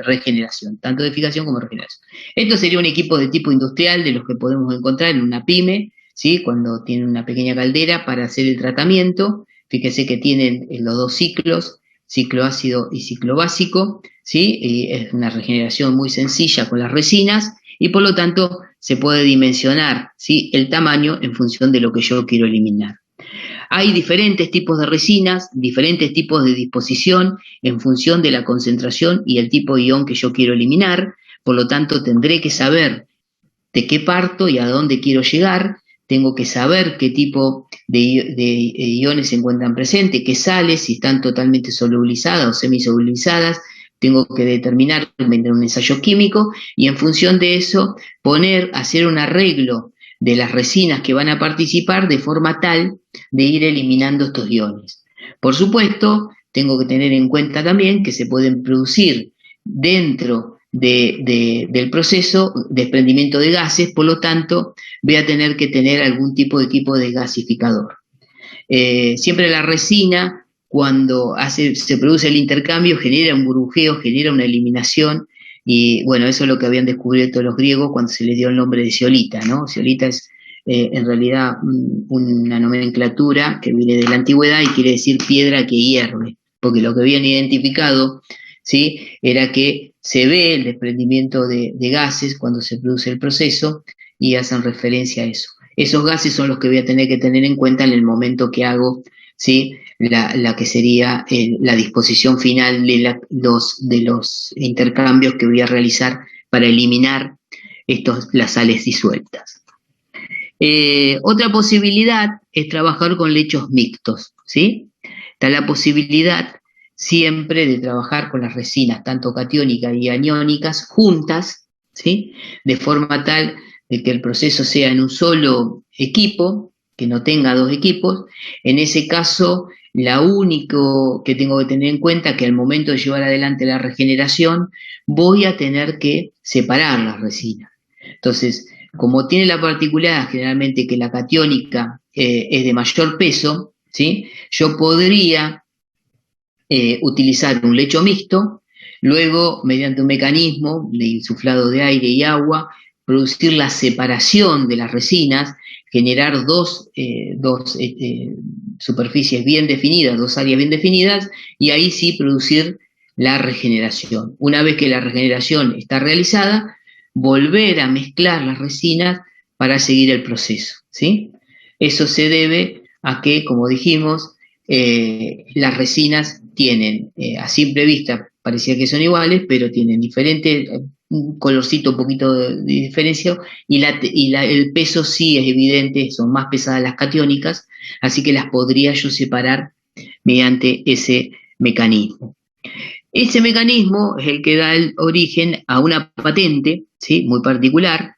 regeneración, tanto de fijación como de regeneración. Esto sería un equipo de tipo industrial de los que podemos encontrar en una pyme, ¿sí? Cuando tienen una pequeña caldera para hacer el tratamiento. Fíjese que tienen los dos ciclos, ciclo ácido y ciclo básico, ¿sí? Y es una regeneración muy sencilla con las resinas y por lo tanto se puede dimensionar, ¿sí?, el tamaño en función de lo que yo quiero eliminar. Hay diferentes tipos de resinas, diferentes tipos de disposición en función de la concentración y el tipo de ion que yo quiero eliminar, por lo tanto tendré que saber de qué parto y a dónde quiero llegar, tengo que saber qué tipo de iones se encuentran presentes, qué sales, si están totalmente solubilizadas o semisolubilizadas, tengo que determinar mediante un ensayo químico y en función de eso hacer un arreglo de las resinas que van a participar de forma tal de ir eliminando estos iones. Por supuesto, tengo que tener en cuenta también que se pueden producir dentro del proceso desprendimiento de gases, por lo tanto voy a tener que tener algún tipo de equipo desgasificador. Siempre la resina, cuando se produce el intercambio, genera un burbujeo, genera una eliminación, y bueno, eso es lo que habían descubierto los griegos cuando se les dio el nombre de zeolita, ¿no? Zeolita es en realidad una nomenclatura que viene de la antigüedad y quiere decir piedra que hierve, porque lo que habían identificado, ¿sí?, era que se ve el desprendimiento de gases cuando se produce el proceso y hacen referencia a eso. Esos gases son los que voy a tener que tener en cuenta en el momento que hago, ¿sí?, la que sería la disposición final de los intercambios que voy a realizar para eliminar las sales disueltas. Otra posibilidad es trabajar con lechos mixtos, ¿sí? Está la posibilidad siempre de trabajar con las resinas, tanto catiónicas y aniónicas, juntas, ¿sí?, de forma tal de que el proceso sea en un solo equipo, que no tenga dos equipos. En ese caso, lo único que tengo que tener en cuenta es que al momento de llevar adelante la regeneración, voy a tener que separar las resinas. Entonces, como tiene la particularidad generalmente que la catiónica es de mayor peso, ¿sí?, yo podría utilizar un lecho mixto, luego mediante un mecanismo de insuflado de aire y agua, producir la separación de las resinas, generar dos superficies bien definidas, dos áreas bien definidas, y ahí sí producir la regeneración. Una vez que la regeneración está realizada, volver a mezclar las resinas para seguir el proceso, ¿sí? Eso se debe a que, como dijimos, las resinas tienen, a simple vista parecía que son iguales, pero tienen diferentes, un colorcito un poquito de diferencia, y el peso sí es evidente, son más pesadas las catiónicas, así que las podría yo separar mediante ese mecanismo. Ese mecanismo es el que da el origen a una patente, ¿sí?, muy particular,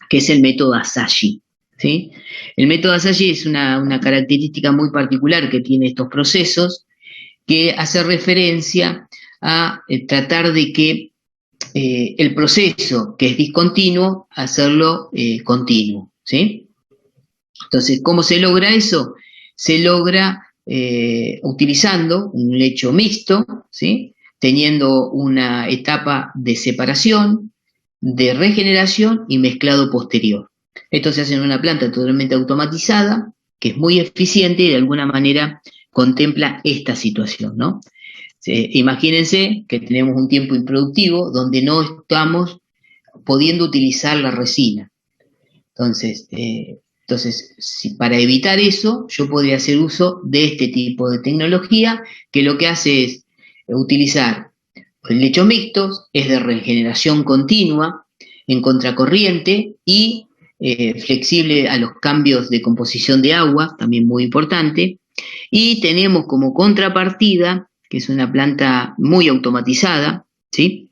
que es el método Asahi, ¿sí? El método Asahi es una característica muy particular que tiene estos procesos, que hace referencia a tratar de que el proceso que es discontinuo, hacerlo continuo, ¿sí? Entonces, ¿cómo se logra eso? Se logra utilizando un lecho mixto, ¿sí?, teniendo una etapa de separación, de regeneración y mezclado posterior. Esto se hace en una planta totalmente automatizada, que es muy eficiente y de alguna manera contempla esta situación, ¿no? Imagínense que tenemos un tiempo improductivo donde no estamos pudiendo utilizar la resina. Entonces, para evitar eso, yo podría hacer uso de este tipo de tecnología que lo que hace es utilizar lechos mixtos, es de regeneración continua, en contracorriente y flexible a los cambios de composición de agua, también muy importante. Y tenemos como contrapartida, que es una planta muy automatizada, ¿sí?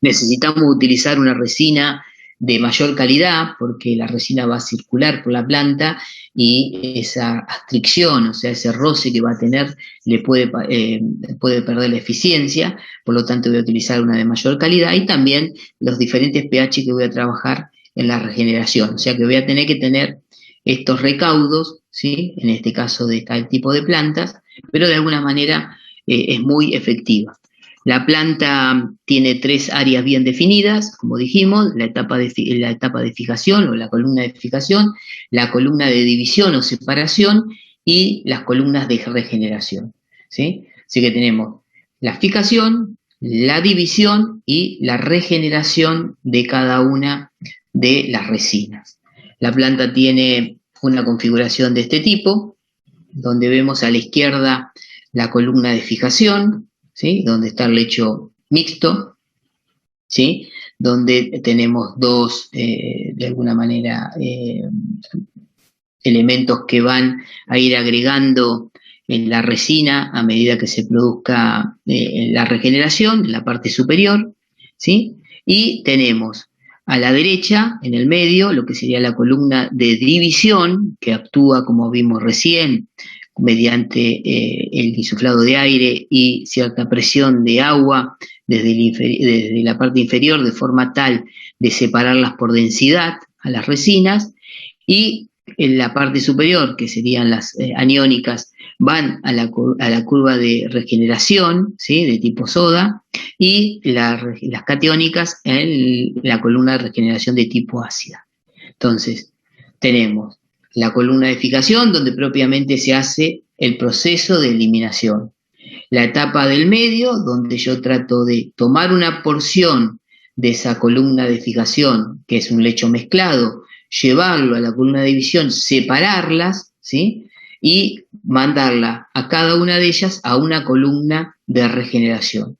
Necesitamos utilizar una resina de mayor calidad, porque la resina va a circular por la planta y esa astricción, o sea, ese roce que va a tener, le puede perder la eficiencia, por lo tanto voy a utilizar una de mayor calidad y también los diferentes pH que voy a trabajar en la regeneración, o sea que voy a tener que tener estos recaudos, ¿sí? En este caso de tal tipo de plantas, pero de alguna manera es muy efectiva. La planta tiene 3 áreas bien definidas, como dijimos, la etapa de fijación o la columna de fijación, la columna de división o separación y las columnas de regeneración, ¿sí? Así que tenemos la fijación, la división y la regeneración de cada una de las resinas. La planta tiene una configuración de este tipo, donde vemos a la izquierda la columna de fijación, ¿sí? Donde está el lecho mixto, ¿sí? Donde tenemos dos, de alguna manera, elementos que van a ir agregando en la resina a medida que se produzca la regeneración en la parte superior, ¿sí? Y tenemos a la derecha, en el medio, lo que sería la columna de división, que actúa, como vimos recién, mediante el insuflado de aire y cierta presión de agua desde la parte inferior, de forma tal de separarlas por densidad a las resinas, y en la parte superior, que serían las aniónicas, van a la curva de regeneración, ¿sí? De tipo soda, y las catiónicas en la columna de regeneración de tipo ácida. Entonces, tenemos la columna de fijación, donde propiamente se hace el proceso de eliminación. La etapa del medio, donde yo trato de tomar una porción de esa columna de fijación, que es un lecho mezclado, llevarlo a la columna de división, separarlas, ¿sí? Y mandarla a cada una de ellas a una columna de regeneración.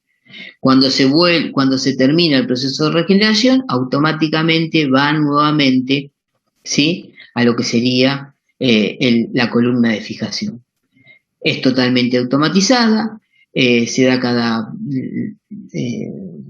Cuando se termina el proceso de regeneración, automáticamente van nuevamente, ¿sí? A lo que sería la columna de fijación. Es totalmente automatizada, se da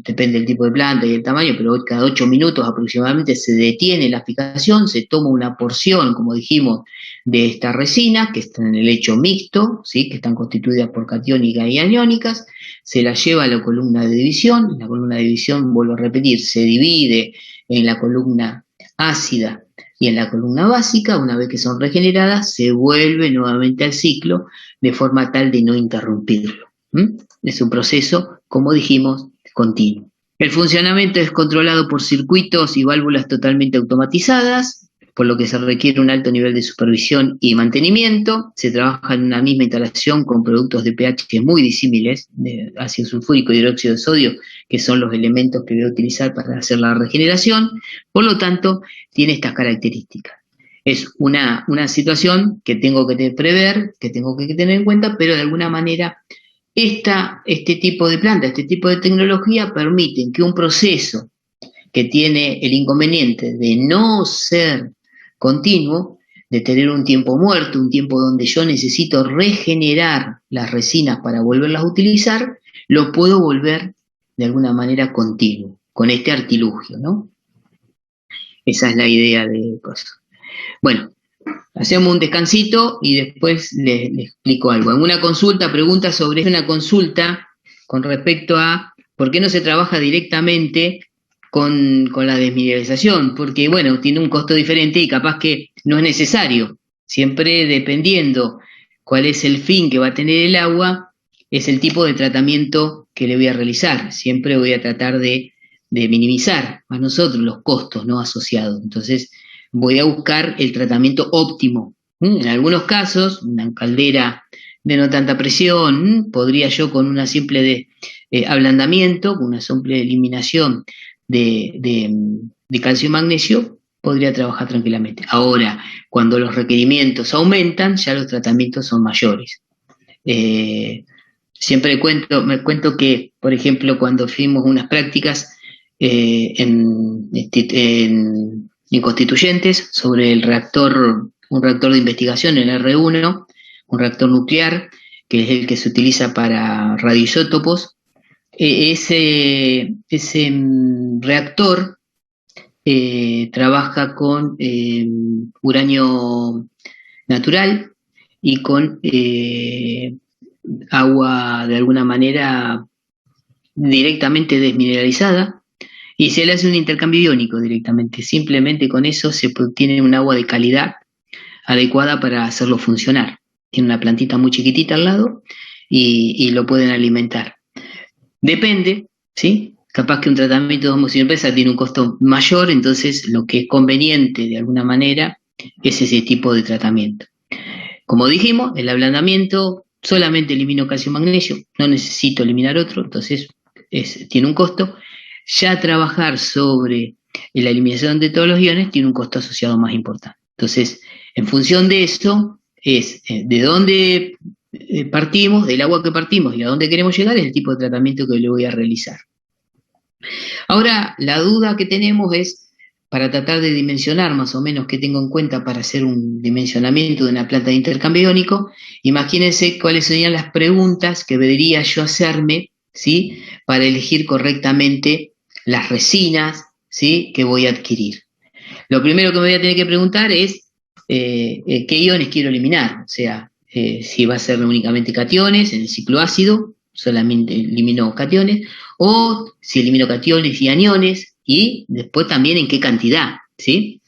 depende del tipo de planta y el tamaño, pero cada 8 minutos aproximadamente se detiene la fijación, se toma una porción, como dijimos, de esta resina, que está en el lecho mixto, ¿sí? Que están constituidas por catiónicas y aniónicas, se la lleva a la columna de división, la columna de división, vuelvo a repetir, se divide en la columna ácida y en la columna básica. Una vez que son regeneradas, se vuelve nuevamente al ciclo de forma tal de no interrumpirlo. Es un proceso, como dijimos, continuo. El funcionamiento es controlado por circuitos y válvulas totalmente automatizadas, por lo que se requiere un alto nivel de supervisión y mantenimiento. Se trabaja en una misma instalación con productos de pH muy disímiles, de ácido sulfúrico y hidróxido de sodio, que son los elementos que voy a utilizar para hacer la regeneración. Por lo tanto, tiene estas características. Es una situación que tengo que prever, que tengo que tener en cuenta, pero de alguna manera este tipo de planta, este tipo de tecnología permiten que un proceso que tiene el inconveniente de no ser continuo, de tener un tiempo muerto, un tiempo donde yo necesito regenerar las resinas para volverlas a utilizar, lo puedo volver de alguna manera continuo, con este artilugio, ¿no? Esa es la idea de cosas. Bueno, hacemos un descansito y después les explico algo. En una pregunta sobre una consulta con respecto a por qué no se trabaja directamente con la desmineralización, porque bueno, tiene un costo diferente y capaz que no es necesario. Siempre dependiendo cuál es el fin que va a tener el agua, es el tipo de tratamiento que le voy a realizar. Siempre voy a tratar de minimizar a nosotros los costos no asociados. Entonces, voy a buscar el tratamiento óptimo. En algunos casos, una caldera de no tanta presión, podría yo con una simple ablandamiento, con una simple eliminación de calcio y magnesio, podría trabajar tranquilamente. Ahora, cuando los requerimientos aumentan, ya los tratamientos son mayores. Siempre me cuento que, por ejemplo, cuando fuimos unas prácticas en Constituyentes sobre un reactor de investigación, el R1, un reactor nuclear, que es el que se utiliza para radioisótopos. Ese reactor trabaja con uranio natural y con agua de alguna manera directamente desmineralizada, y se le hace un intercambio iónico directamente. Simplemente con eso se obtiene un agua de calidad adecuada para hacerlo funcionar. Tiene una plantita muy chiquitita al lado y lo pueden alimentar. Depende, ¿sí? Capaz que un tratamiento de homosinopesa tiene un costo mayor, entonces lo que es conveniente de alguna manera es ese tipo de tratamiento. Como dijimos, el ablandamiento solamente elimino calcio y magnesio, no necesito eliminar otro, entonces tiene un costo. Ya trabajar sobre la eliminación de todos los iones tiene un costo asociado más importante. Entonces, en función de eso, es de dónde partimos, del agua que partimos y a dónde queremos llegar, es el tipo de tratamiento que le voy a realizar. Ahora, la duda que tenemos es, para tratar de dimensionar más o menos qué tengo en cuenta para hacer un dimensionamiento de una planta de intercambio iónico, imagínense cuáles serían las preguntas que debería yo hacerme, ¿sí?, para elegir correctamente las resinas, ¿sí?, que voy a adquirir. Lo primero que me voy a tener que preguntar es qué iones quiero eliminar, o sea, si va a ser únicamente cationes en el ciclo ácido, solamente elimino cationes, o si elimino cationes y aniones, y después también en qué cantidad, ¿sí?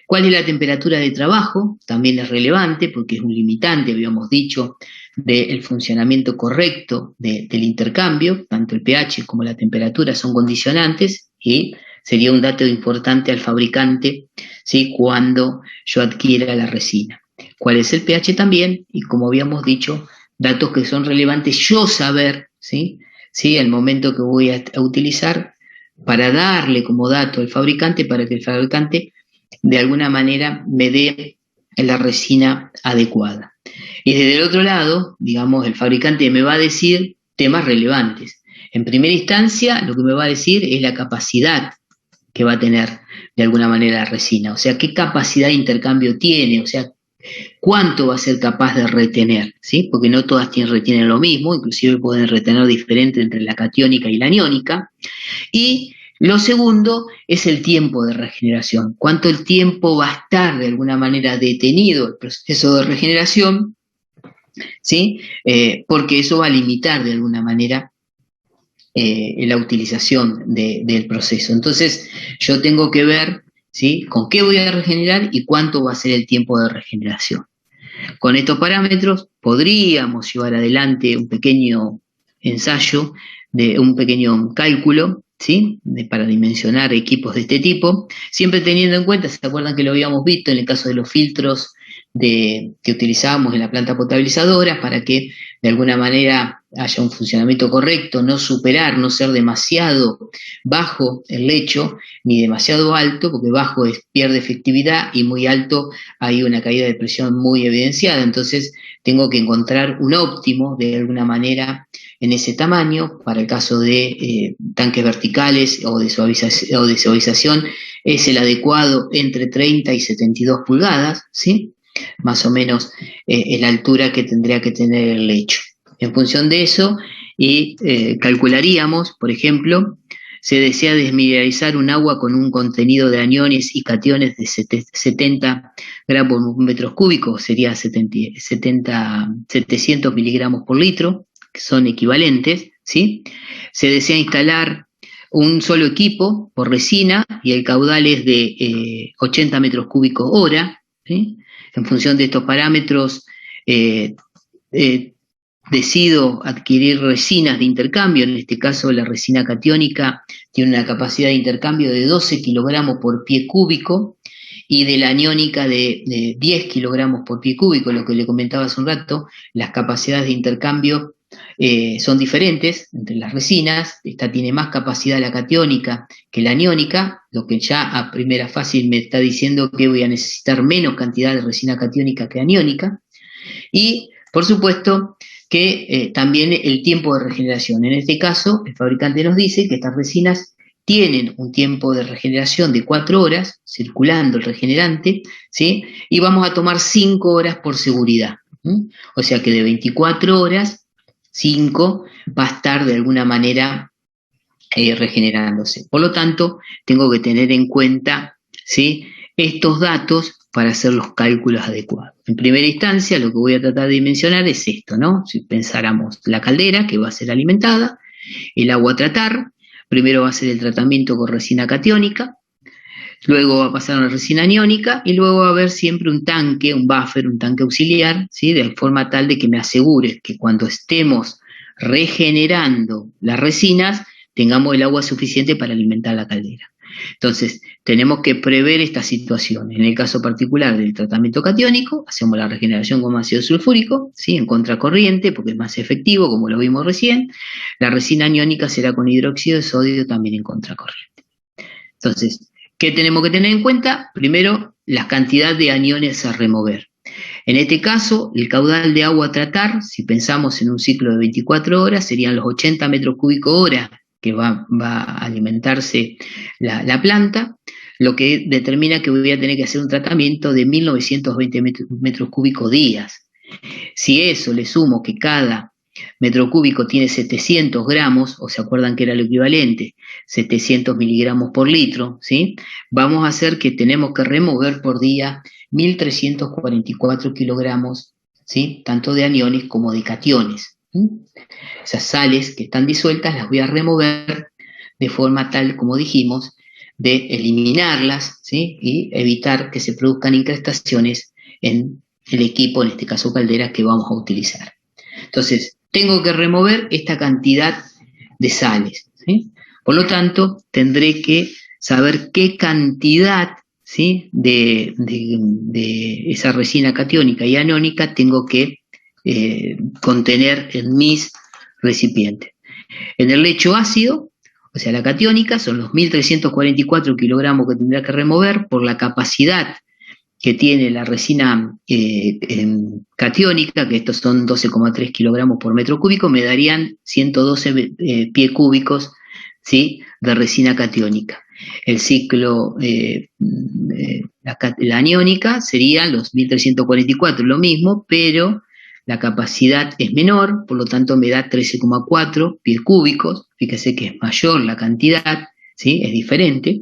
¿Cuál es la temperatura de trabajo? También es relevante porque es un limitante, habíamos dicho, del funcionamiento correcto del intercambio, tanto el pH como la temperatura son condicionantes y sería un dato importante al fabricante, ¿sí?, cuando yo adquiera la resina. ¿Cuál es el pH también? Y como habíamos dicho, datos que son relevantes yo saber, ¿sí?, el momento que voy a utilizar para darle como dato al fabricante, para que el fabricante de alguna manera me dé la resina adecuada. Y desde el otro lado, digamos, el fabricante me va a decir temas relevantes. En primera instancia, lo que me va a decir es la capacidad que va a tener de alguna manera la resina, o sea, qué capacidad de intercambio tiene, o sea, cuánto va a ser capaz de retener, ¿sí? Porque no todas retienen lo mismo, inclusive pueden retener diferente entre la catiónica y la aniónica. Y lo segundo es el tiempo de regeneración, cuánto el tiempo va a estar de alguna manera detenido el proceso de regeneración, ¿sí? Porque eso va a limitar de alguna manera la utilización del proceso. Entonces, yo tengo que ver, ¿sí?, con qué voy a regenerar y cuánto va a ser el tiempo de regeneración. Con estos parámetros podríamos llevar adelante un pequeño ensayo, un pequeño cálculo, ¿sí?, para dimensionar equipos de este tipo, siempre teniendo en cuenta, ¿se acuerdan que lo habíamos visto en el caso de los filtros que utilizábamos en la planta potabilizadora para que de alguna manera haya un funcionamiento correcto, no superar, no ser demasiado bajo el lecho, ni demasiado alto, porque bajo pierde efectividad y muy alto hay una caída de presión muy evidenciada, entonces tengo que encontrar un óptimo de alguna manera en ese tamaño. Para el caso de tanques verticales o de suavización es el adecuado entre 30 y 72 pulgadas, ¿sí?, más o menos es la altura que tendría que tener el lecho. En función de eso, calcularíamos, por ejemplo, se desea desmineralizar un agua con un contenido de aniones y cationes de 70 gramos por metros cúbicos, sería 700 miligramos por litro, que son equivalentes, ¿sí? Se desea instalar un solo equipo por resina y el caudal es de 80 metros cúbicos hora, ¿sí? En función de estos parámetros, decido adquirir resinas de intercambio. En este caso, la resina catiónica tiene una capacidad de intercambio de 12 kilogramos por pie cúbico y de la aniónica de 10 kilogramos por pie cúbico, lo que le comentaba hace un rato. Las capacidades de intercambio son diferentes entre las resinas. Esta tiene más capacidad la catiónica que la aniónica, lo que ya a primera fácil me está diciendo que voy a necesitar menos cantidad de resina catiónica que aniónica. Y, por supuesto, que también el tiempo de regeneración. En este caso, el fabricante nos dice que estas resinas tienen un tiempo de regeneración de 4 horas, circulando el regenerante, ¿sí?, y vamos a tomar 5 horas por seguridad. O sea que de 24 horas, 5 va a estar de alguna manera regenerándose. Por lo tanto, tengo que tener en cuenta, ¿sí?, estos datos para hacer los cálculos adecuados. En primera instancia, lo que voy a tratar de dimensionar es esto, ¿no? Si pensáramos la caldera que va a ser alimentada, el agua a tratar, primero va a ser el tratamiento con resina catiónica, luego va a pasar a una resina aniónica y luego va a haber siempre un tanque, un buffer, un tanque auxiliar, ¿sí? De forma tal de que me asegure que cuando estemos regenerando las resinas, tengamos el agua suficiente para alimentar la caldera. Entonces, tenemos que prever esta situación. En el caso particular del tratamiento catiónico, hacemos la regeneración con ácido sulfúrico, ¿sí? En contracorriente, porque es más efectivo, como lo vimos recién. La resina aniónica será con hidróxido de sodio, también en contracorriente. Entonces, ¿qué tenemos que tener en cuenta? Primero, la cantidad de aniones a remover. En este caso, el caudal de agua a tratar, si pensamos en un ciclo de 24 horas, serían los 80 metros cúbicos hora que va a alimentarse la planta, lo que determina que voy a tener que hacer un tratamiento de 1920 metros cúbicos días. Si eso le sumo que cada metro cúbico tiene 700 gramos, o se acuerdan que era lo equivalente, 700 miligramos por litro, ¿sí? Vamos a hacer que tenemos que remover por día 1.344 kilogramos, ¿sí? Tanto de aniones como de cationes. Esas sales que están disueltas las voy a remover de forma tal, como dijimos, de eliminarlas, ¿sí? Y evitar que se produzcan incrustaciones en el equipo, en este caso caldera, que vamos a utilizar. Entonces, tengo que remover esta cantidad de sales, ¿sí? Por lo tanto, tendré que saber qué cantidad, ¿sí? de esa resina catiónica y anónica tengo que contener en mis recipientes. En el lecho ácido, o sea, la catiónica, son los 1.344 kilogramos que tendrá que remover por la capacidad que tiene la resina catiónica, que estos son 12,3 kilogramos por metro cúbico, me darían 112 pies cúbicos, ¿sí? De resina catiónica. El ciclo, la aniónica serían los 1.344, lo mismo, pero la capacidad es menor, por lo tanto me da 13,4 pies cúbicos, fíjese que es mayor la cantidad, ¿sí? Es diferente.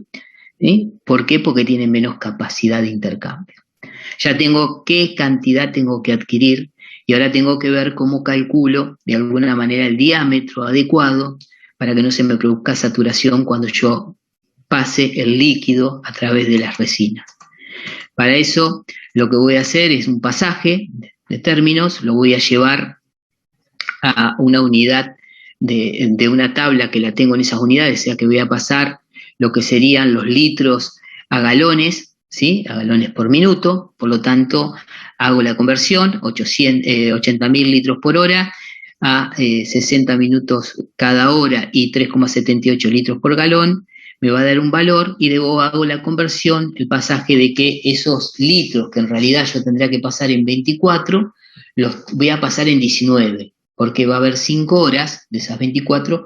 ¿Sí? ¿Por qué? Porque tiene menos capacidad de intercambio. Ya tengo qué cantidad tengo que adquirir y ahora tengo que ver cómo calculo de alguna manera el diámetro adecuado para que no se me produzca saturación cuando yo pase el líquido a través de las resinas. Para eso lo que voy a hacer es un pasaje de términos, lo voy a llevar a una unidad de una tabla que la tengo en esas unidades, o sea que voy a pasar lo que serían los litros a galones, ¿sí? A galones por minuto, por lo tanto hago la conversión, 80.000 litros por hora a 60 minutos cada hora y 3,78 litros por galón, me va a dar un valor y luego hago la conversión, el pasaje de que esos litros que en realidad yo tendría que pasar en 24, los voy a pasar en 19, porque va a haber 5 horas de esas 24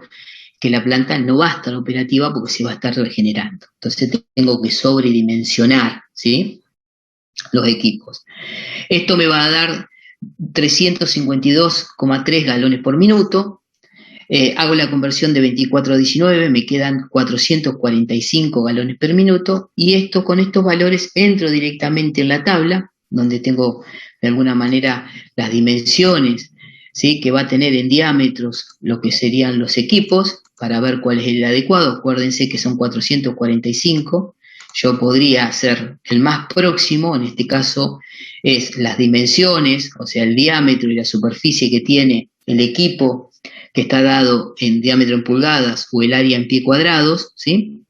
que la planta no va a estar operativa porque se va a estar regenerando. Entonces tengo que sobredimensionar, ¿sí? Los equipos. Esto me va a dar 352,3 galones por minuto. Hago la conversión de 24 a 19, me quedan 445 galones por minuto, y esto, con estos valores entro directamente en la tabla, donde tengo de alguna manera las dimensiones, ¿sí? Que va a tener en diámetros lo que serían los equipos, para ver cuál es el adecuado. Acuérdense que son 445, yo podría hacer el más próximo, en este caso es las dimensiones, o sea, el diámetro y la superficie que tiene el equipo que está dado en diámetro en pulgadas o el área en pie cuadrados, ¿sí?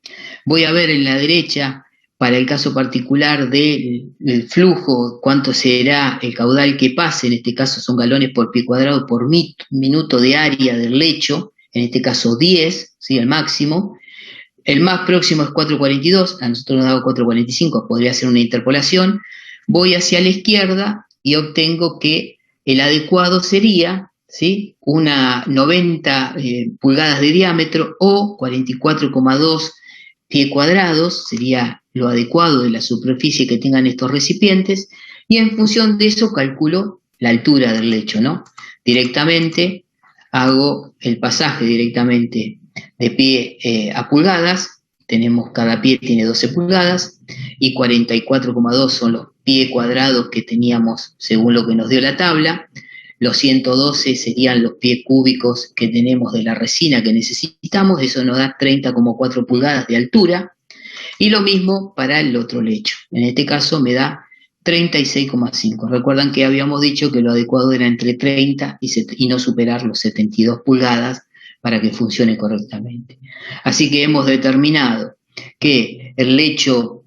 Voy a ver en la derecha, para el caso particular del flujo, cuánto será el caudal que pase, en este caso son galones por pie cuadrado por minuto de área del lecho, en este caso 10, ¿sí? El máximo. El más próximo es 4,42, a nosotros nos da 4,45, podría ser una interpolación. Voy hacia la izquierda y obtengo que el adecuado sería, ¿sí? Una 90 pulgadas de diámetro o 44,2 pie cuadrados, sería lo adecuado de la superficie que tengan estos recipientes, y en función de eso calculo la altura del lecho, ¿no? Directamente hago el pasaje directamente de pie a pulgadas, tenemos cada pie tiene 12 pulgadas, y 44,2 son los pies cuadrados que teníamos según lo que nos dio la tabla. Los 112 serían los pies cúbicos que tenemos de la resina que necesitamos, eso nos da 30,4 pulgadas de altura. Y lo mismo para el otro lecho. En este caso me da 36,5. Recuerdan que habíamos dicho que lo adecuado era entre 30 y no superar los 72 pulgadas para que funcione correctamente. Así que hemos determinado que el lecho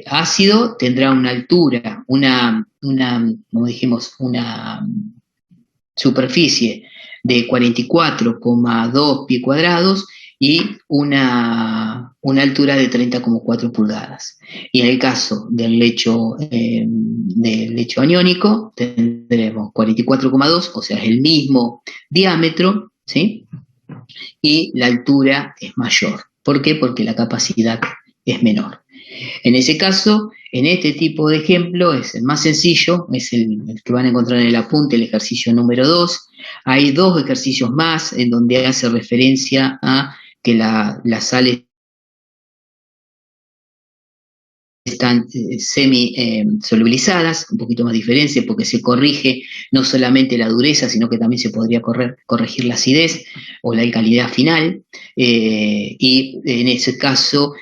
ácido tendrá una altura, como dijimos, una superficie de 44,2 pies cuadrados y una altura de 30,4 pulgadas. Y en el caso del lecho aniónico tendremos 44,2, o sea, es el mismo diámetro, ¿sí? Y la altura es mayor. ¿Por qué? Porque la capacidad es menor. En ese caso, en este tipo de ejemplo, es el más sencillo, es el que van a encontrar en el apunte, el ejercicio número 2. Hay dos ejercicios más en donde hace referencia a que las sales están semi-solubilizadas, un poquito más diferencia porque se corrige no solamente la dureza, sino que también se podría corregir la acidez o la alcalinidad final, y en ese caso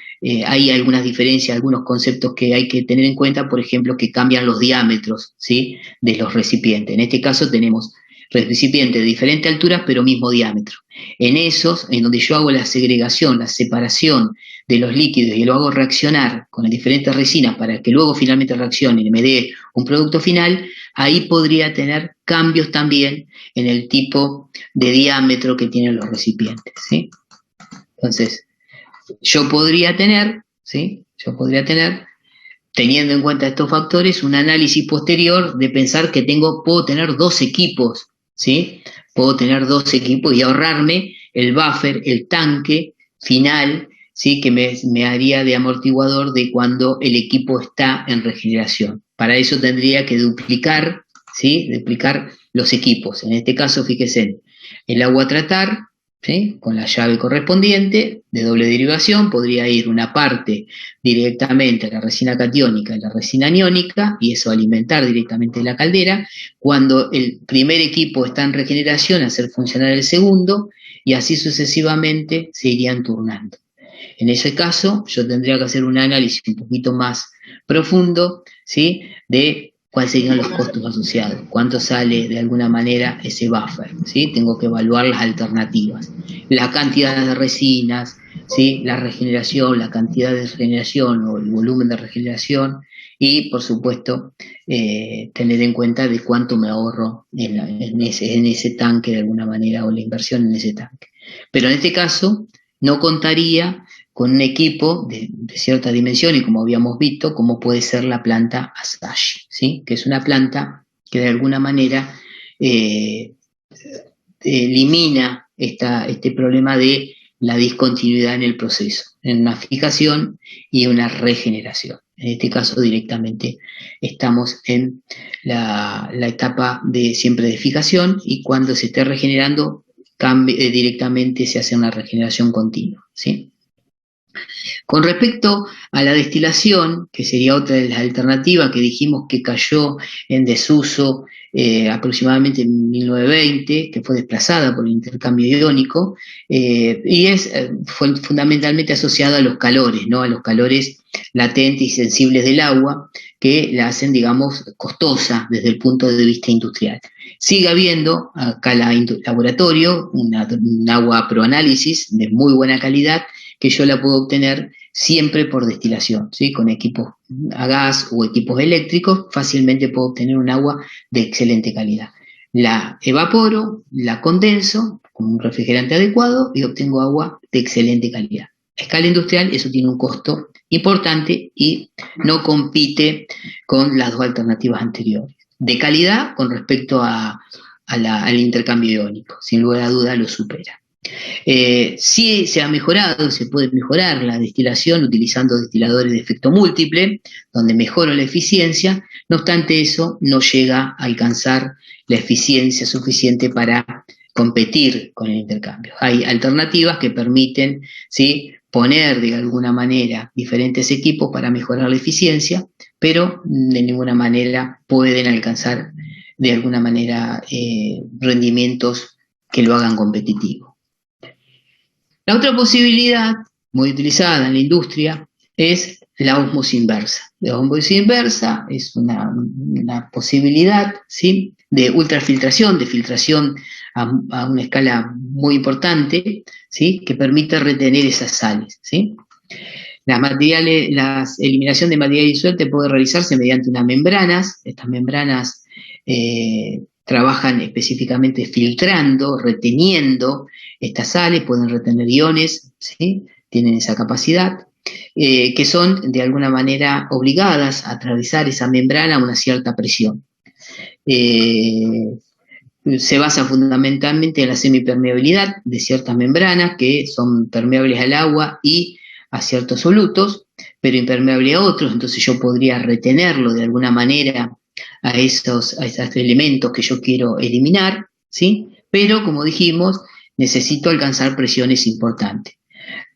hay algunas diferencias, algunos conceptos que hay que tener en cuenta, por ejemplo, que cambian los diámetros, ¿sí?, de los recipientes. En este caso tenemos recipientes de diferentes alturas, pero mismo diámetro. En esos, en donde yo hago la segregación, la separación de los líquidos y lo hago reaccionar con las diferentes resinas para que luego finalmente reaccione y me dé un producto final, ahí podría tener cambios también en el tipo de diámetro que tienen los recipientes, ¿sí? Entonces, yo podría tener, teniendo en cuenta estos factores, un análisis posterior de pensar que puedo tener dos equipos, ¿sí? Puedo tener dos equipos y ahorrarme el buffer, el tanque final, ¿sí?, que me haría de amortiguador de cuando el equipo está en regeneración. Para eso tendría que duplicar, ¿sí?, duplicar los equipos. En este caso, fíjense, el agua a tratar, ¿sí?, con la llave correspondiente de doble derivación, podría ir una parte directamente a la resina catiónica y la resina aniónica, y eso alimentar directamente la caldera. Cuando el primer equipo está en regeneración, hacer funcionar el segundo, y así sucesivamente se irían turnando. En ese caso, yo tendría que hacer un análisis un poquito más profundo, ¿sí?, de cuáles serían los costos asociados, cuánto sale de alguna manera ese buffer, ¿sí? Tengo que evaluar las alternativas, la cantidad de resinas, ¿sí?, la regeneración, la cantidad de regeneración o el volumen de regeneración, y por supuesto tener en cuenta de cuánto me ahorro en ese tanque de alguna manera, o la inversión en ese tanque. Pero en este caso no contaría con un equipo de cierta dimensión, y como habíamos visto, como puede ser la planta Asahi, ¿sí?, que es una planta que de alguna manera elimina este problema de la discontinuidad en el proceso, en una fijación y una regeneración. En este caso directamente estamos en la etapa siempre de fijación, y cuando se esté regenerando directamente se hace una regeneración continua, ¿sí? Con respecto a la destilación, que sería otra de las alternativas que dijimos que cayó en desuso aproximadamente en 1920, que fue desplazada por el intercambio iónico, y fue fundamentalmente asociada a los calores, ¿no?, a los calores latentes y sensibles del agua, que la hacen, digamos, costosa desde el punto de vista industrial. Sigue habiendo acá laboratorio un agua proanálisis de muy buena calidad, que yo la puedo obtener siempre por destilación, ¿sí?, con equipos a gas o equipos eléctricos, fácilmente puedo obtener un agua de excelente calidad. La evaporo, la condenso con un refrigerante adecuado y obtengo agua de excelente calidad. A escala industrial eso tiene un costo importante y no compite con las dos alternativas anteriores. De calidad con respecto al intercambio iónico, sin lugar a duda lo supera. Sí se ha mejorado, se puede mejorar la destilación utilizando destiladores de efecto múltiple, donde mejoro la eficiencia. No obstante, eso no llega a alcanzar la eficiencia suficiente para competir con el intercambio. Hay alternativas que permiten, ¿sí?, poner de alguna manera diferentes equipos para mejorar la eficiencia, pero de ninguna manera pueden alcanzar de alguna manera rendimientos que lo hagan competitivo. La otra posibilidad, muy utilizada en la industria, es la ósmosis inversa. La ósmosis inversa es una posibilidad, ¿sí?, de ultrafiltración, de filtración a una escala muy importante, ¿sí?, que permite retener esas sales, ¿sí? La eliminación de material disuelto puede realizarse mediante unas membranas. Estas membranas trabajan específicamente filtrando, reteniendo estas sales, pueden retener iones, ¿sí?, tienen esa capacidad, que son de alguna manera obligadas a atravesar esa membrana a una cierta presión. Se basa fundamentalmente en la semipermeabilidad de ciertas membranas que son permeables al agua y a ciertos solutos, pero impermeable a otros. Entonces yo podría retenerlo de alguna manera a esos elementos que yo quiero eliminar, ¿sí? Pero como dijimos, necesito alcanzar presiones importantes.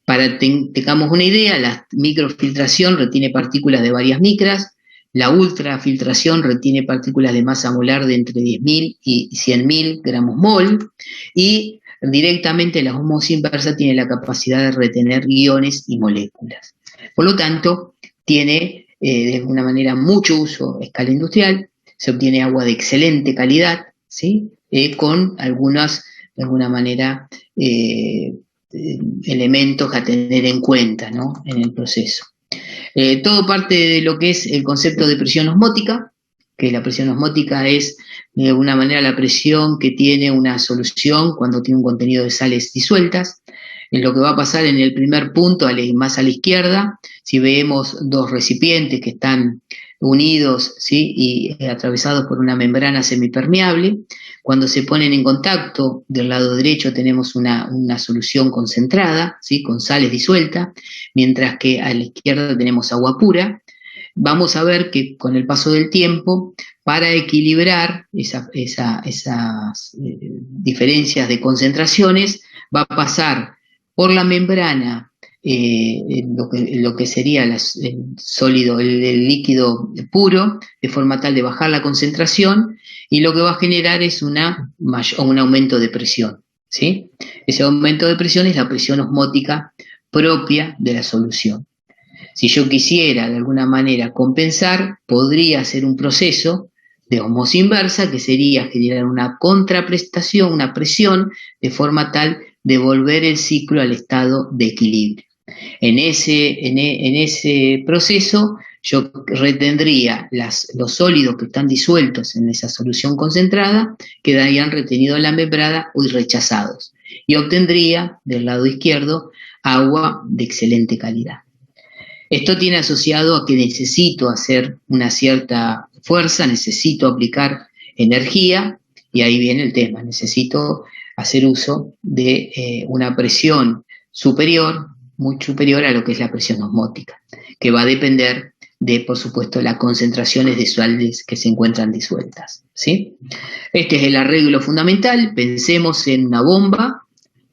Para que tengamos una idea, la microfiltración retiene partículas de varias micras, la ultrafiltración retiene partículas de masa molar de entre 10.000 y 100.000 gramos mol, y directamente la ósmosis inversa tiene la capacidad de retener iones y moléculas. Por lo tanto, tiene de alguna manera mucho uso a escala industrial, se obtiene agua de excelente calidad, ¿sí?, con algunas, de alguna manera, elementos a tener en cuenta, ¿no?, en el proceso. Todo parte de lo que es el concepto de presión osmótica, que la presión osmótica es de alguna manera la presión que tiene una solución cuando tiene un contenido de sales disueltas. En lo que va a pasar en el primer punto, más a la izquierda, si vemos dos recipientes que están unidos, ¿sí?, y atravesados por una membrana semipermeable, cuando se ponen en contacto, del lado derecho tenemos una solución concentrada, ¿sí?, con sales disueltas, mientras que a la izquierda tenemos agua pura. Vamos a ver que con el paso del tiempo, para equilibrar esas diferencias de concentraciones, va a pasar por la membrana lo que sería el sólido, el líquido puro, de forma tal de bajar la concentración, y lo que va a generar es un aumento de presión, ¿sí? Ese aumento de presión es la presión osmótica propia de la solución. Si yo quisiera de alguna manera compensar, podría hacer un proceso de ósmosis inversa, que sería generar una contraprestación, una presión, de forma tal de volver el ciclo al estado de equilibrio. En ese proceso yo retendría los sólidos que están disueltos en esa solución concentrada, quedarían retenidos en la membrana y rechazados, y obtendría del lado izquierdo agua de excelente calidad. Esto tiene asociado a que necesito hacer una cierta fuerza, necesito aplicar energía, y ahí viene el tema, necesito hacer uso de una presión superior, muy superior a lo que es la presión osmótica, que va a depender de, por supuesto, las concentraciones de sales que se encuentran disueltas, ¿sí? Este es el arreglo fundamental. Pensemos en una bomba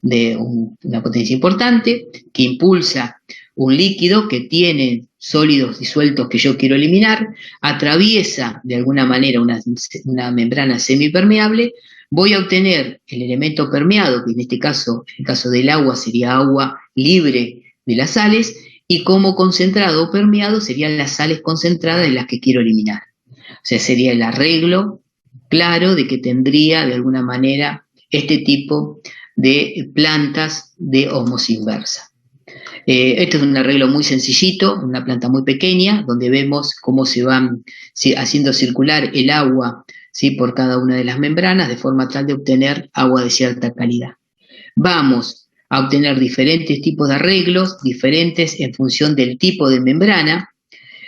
de una potencia importante que impulsa un líquido que tiene sólidos disueltos que yo quiero eliminar, atraviesa de alguna manera una membrana semipermeable, voy a obtener el elemento permeado, que en este caso, en el caso del agua, sería agua libre de las sales, y como concentrado o permeado serían las sales concentradas de las que quiero eliminar. O sea, sería el arreglo claro de que tendría de alguna manera este tipo de plantas de ósmosis inversa. Esto es un arreglo muy sencillito, una planta muy pequeña, donde vemos cómo se van haciendo circular el agua, ¿sí?, por cada una de las membranas, de forma tal de obtener agua de cierta calidad. Vamos a obtener diferentes tipos de arreglos, diferentes en función del tipo de membrana.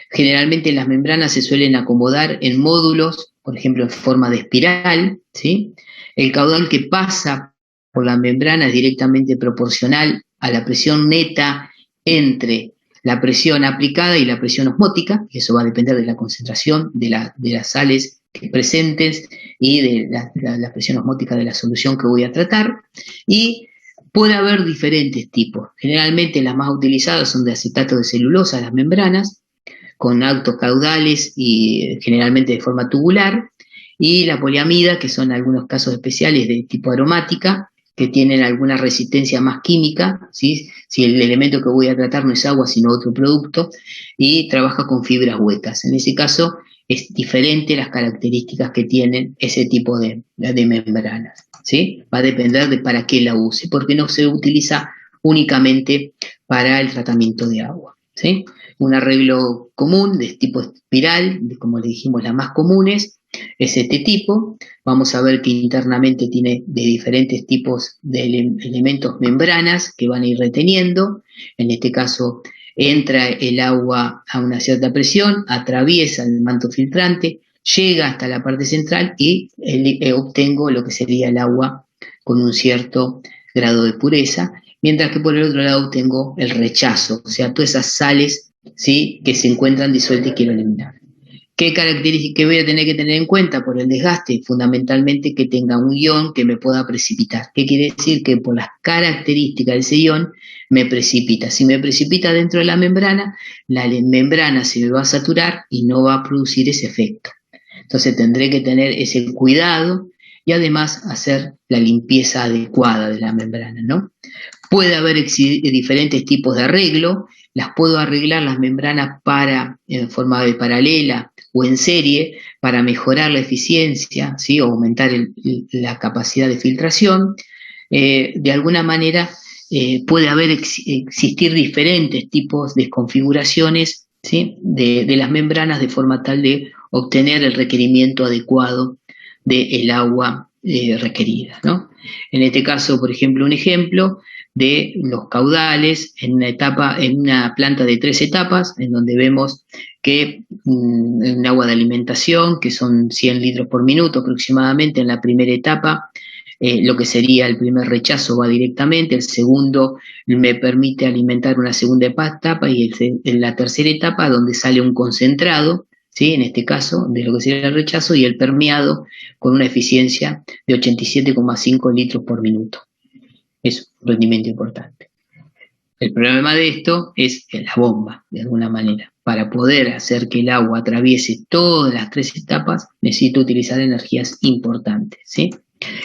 Generalmente las membranas se suelen acomodar en módulos, por ejemplo, en forma de espiral, ¿sí? El caudal que pasa por la membrana es directamente proporcional a la presión neta entre la presión aplicada y la presión osmótica, y eso va a depender de la concentración de las sales presentes y de la presión osmótica de la solución que voy a tratar. Y puede haber diferentes tipos. Generalmente las más utilizadas son de acetato de celulosa, las membranas, con altos caudales y generalmente de forma tubular, y la poliamida, que son algunos casos especiales de tipo aromática, que tienen alguna resistencia más química, ¿sí? Si el elemento que voy a tratar no es agua, sino otro producto, y trabaja con fibras huecas. En ese caso, es diferente las características que tienen ese tipo de membranas, ¿sí? Va a depender de para qué la use, porque no se utiliza únicamente para el tratamiento de agua, ¿sí? Un arreglo común de tipo espiral, como le dijimos, las más comunes, es este tipo. Vamos a ver que internamente tiene de diferentes tipos de elementos membranas que van a ir reteniendo. En este caso, entra el agua a una cierta presión, atraviesa el manto filtrante, llega hasta la parte central y obtengo lo que sería el agua con un cierto grado de pureza, mientras que por el otro lado tengo el rechazo, o sea, todas esas sales, ¿sí?, que se encuentran disueltas y quiero eliminar. ¿Qué características voy a tener que tener en cuenta por el desgaste? Fundamentalmente que tenga un ion que me pueda precipitar. ¿Qué quiere decir? Que por las características de ese ion me precipita. Si me precipita dentro de la membrana se me va a saturar y no va a producir ese efecto. Entonces tendré que tener ese cuidado y además hacer la limpieza adecuada de la membrana, ¿no? Puede haber diferentes tipos de arreglo. Las puedo arreglar las membranas en forma de paralela o en serie para mejorar la eficiencia, ¿sí?, o aumentar la capacidad de filtración. De alguna manera puede existir diferentes tipos de configuraciones, ¿sí?, de las membranas de forma tal de obtener el requerimiento adecuado del agua requerida, ¿no? En este caso, por ejemplo, un ejemplo de los caudales en una planta de 3 etapas, en donde vemos que un agua de alimentación, que son 100 litros por minuto aproximadamente en la primera etapa, lo que sería el primer rechazo va directamente, el segundo me permite alimentar una segunda etapa y en la tercera etapa donde sale un concentrado, ¿sí?, en este caso de lo que sería el rechazo, y el permeado con una eficiencia de 87,5 litros por minuto. Es un rendimiento importante. El problema de esto es la bomba, de alguna manera. Para poder hacer que el agua atraviese todas las 3 etapas, necesito utilizar energías importantes, ¿sí?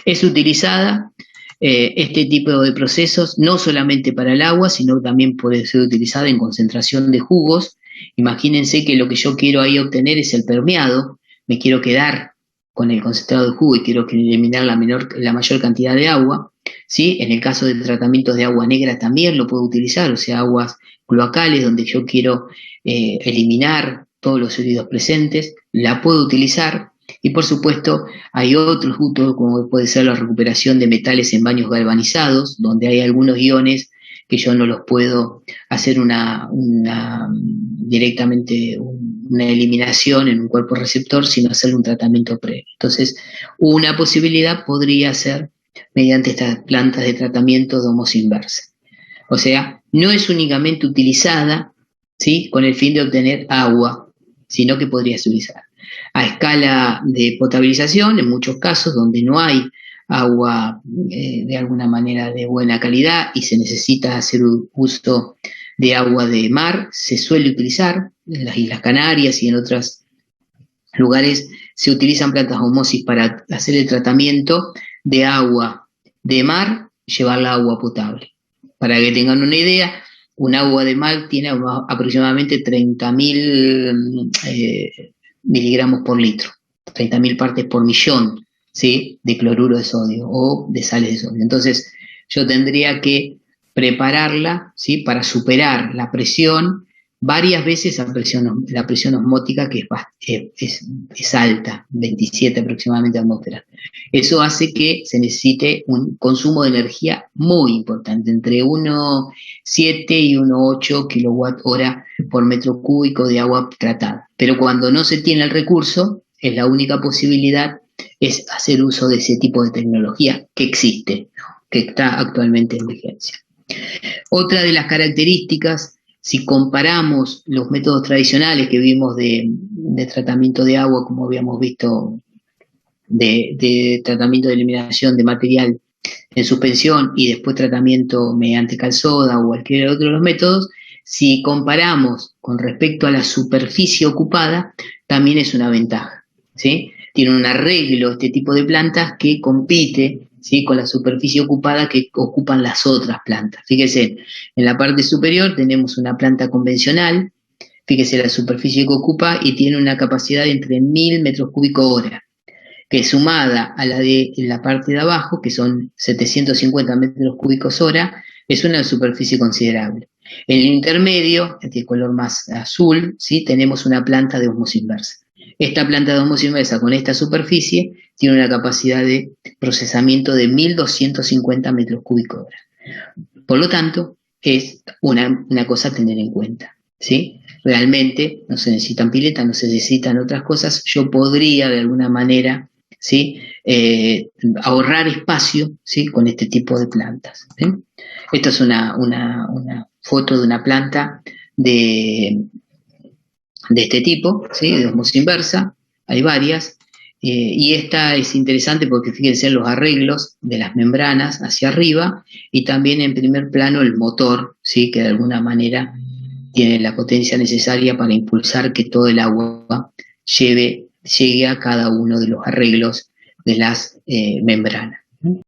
Es utilizada este tipo de procesos no solamente para el agua, sino también puede ser utilizada en concentración de jugos. Imagínense que lo que yo quiero ahí obtener es el permeado, me quiero quedar con el concentrado de jugo y quiero eliminar la mayor cantidad de agua, ¿sí? En el caso de tratamientos de agua negra también lo puedo utilizar, o sea, aguas cloacales donde yo quiero eliminar todos los sólidos presentes, la puedo utilizar. Y por supuesto hay otros usos como puede ser la recuperación de metales en baños galvanizados, donde hay algunos iones que yo no los puedo hacer directamente una eliminación en un cuerpo receptor, sino hacerle un tratamiento previo. Entonces, una posibilidad podría ser mediante estas plantas de tratamiento de ósmosis inversa. O sea, no es únicamente utilizada, ¿sí?, con el fin de obtener agua, sino que podría ser utilizada a escala de potabilización, en muchos casos donde no hay agua de alguna manera de buena calidad y se necesita hacer uso de agua de mar, se suele utilizar en las Islas Canarias y en otros lugares se utilizan plantas de osmosis para hacer el tratamiento de agua de mar, llevarla a agua potable. Para que tengan una idea, un agua de mar tiene aproximadamente 30.000 miligramos por litro, 30.000 partes por millón, ¿sí?, de cloruro de sodio o de sales de sodio. Entonces, yo tendría que prepararla, ¿sí?, para superar la presión varias veces la presión osmótica, que es alta, 27 aproximadamente atmósferas. Eso hace que se necesite un consumo de energía muy importante, entre 1,7 y 1,8 kWh por metro cúbico de agua tratada. Pero cuando no se tiene el recurso, es la única posibilidad es hacer uso de ese tipo de tecnología que existe, que está actualmente en vigencia. Otra de las características, si comparamos los métodos tradicionales que vimos de tratamiento de agua, como habíamos visto, de tratamiento de eliminación de material en suspensión y después tratamiento mediante cal soda o cualquier otro de los métodos, si comparamos con respecto a la superficie ocupada, también es una ventaja, ¿sí? Tiene un arreglo este tipo de plantas que compite ¿sí? Con la superficie ocupada que ocupan las otras plantas. Fíjese, en la parte superior tenemos una planta convencional, fíjese la superficie que ocupa y tiene una capacidad de entre 1000 metros cúbicos hora, que sumada a la de la parte de abajo, que son 750 metros cúbicos hora, es una superficie considerable. En el intermedio, de color más azul, ¿sí? Tenemos una planta de osmosis inversa. Esta planta de osmosis inversa con esta superficie tiene una capacidad de procesamiento de 1250 metros cúbicos hora. Por lo tanto, es una cosa a tener en cuenta, ¿sí? Realmente no se necesitan piletas, no se necesitan otras cosas. Yo podría de alguna manera, ¿sí? Ahorrar espacio, ¿sí? Con este tipo de plantas, ¿sí? Esta es una foto de una planta de este tipo, ¿sí? De osmosis inversa, hay varias, y esta es interesante porque fíjense en los arreglos de las membranas hacia arriba y también en primer plano el motor, ¿sí? Que de alguna manera tiene la potencia necesaria para impulsar que todo el agua llegue a cada uno de los arreglos de las membranas.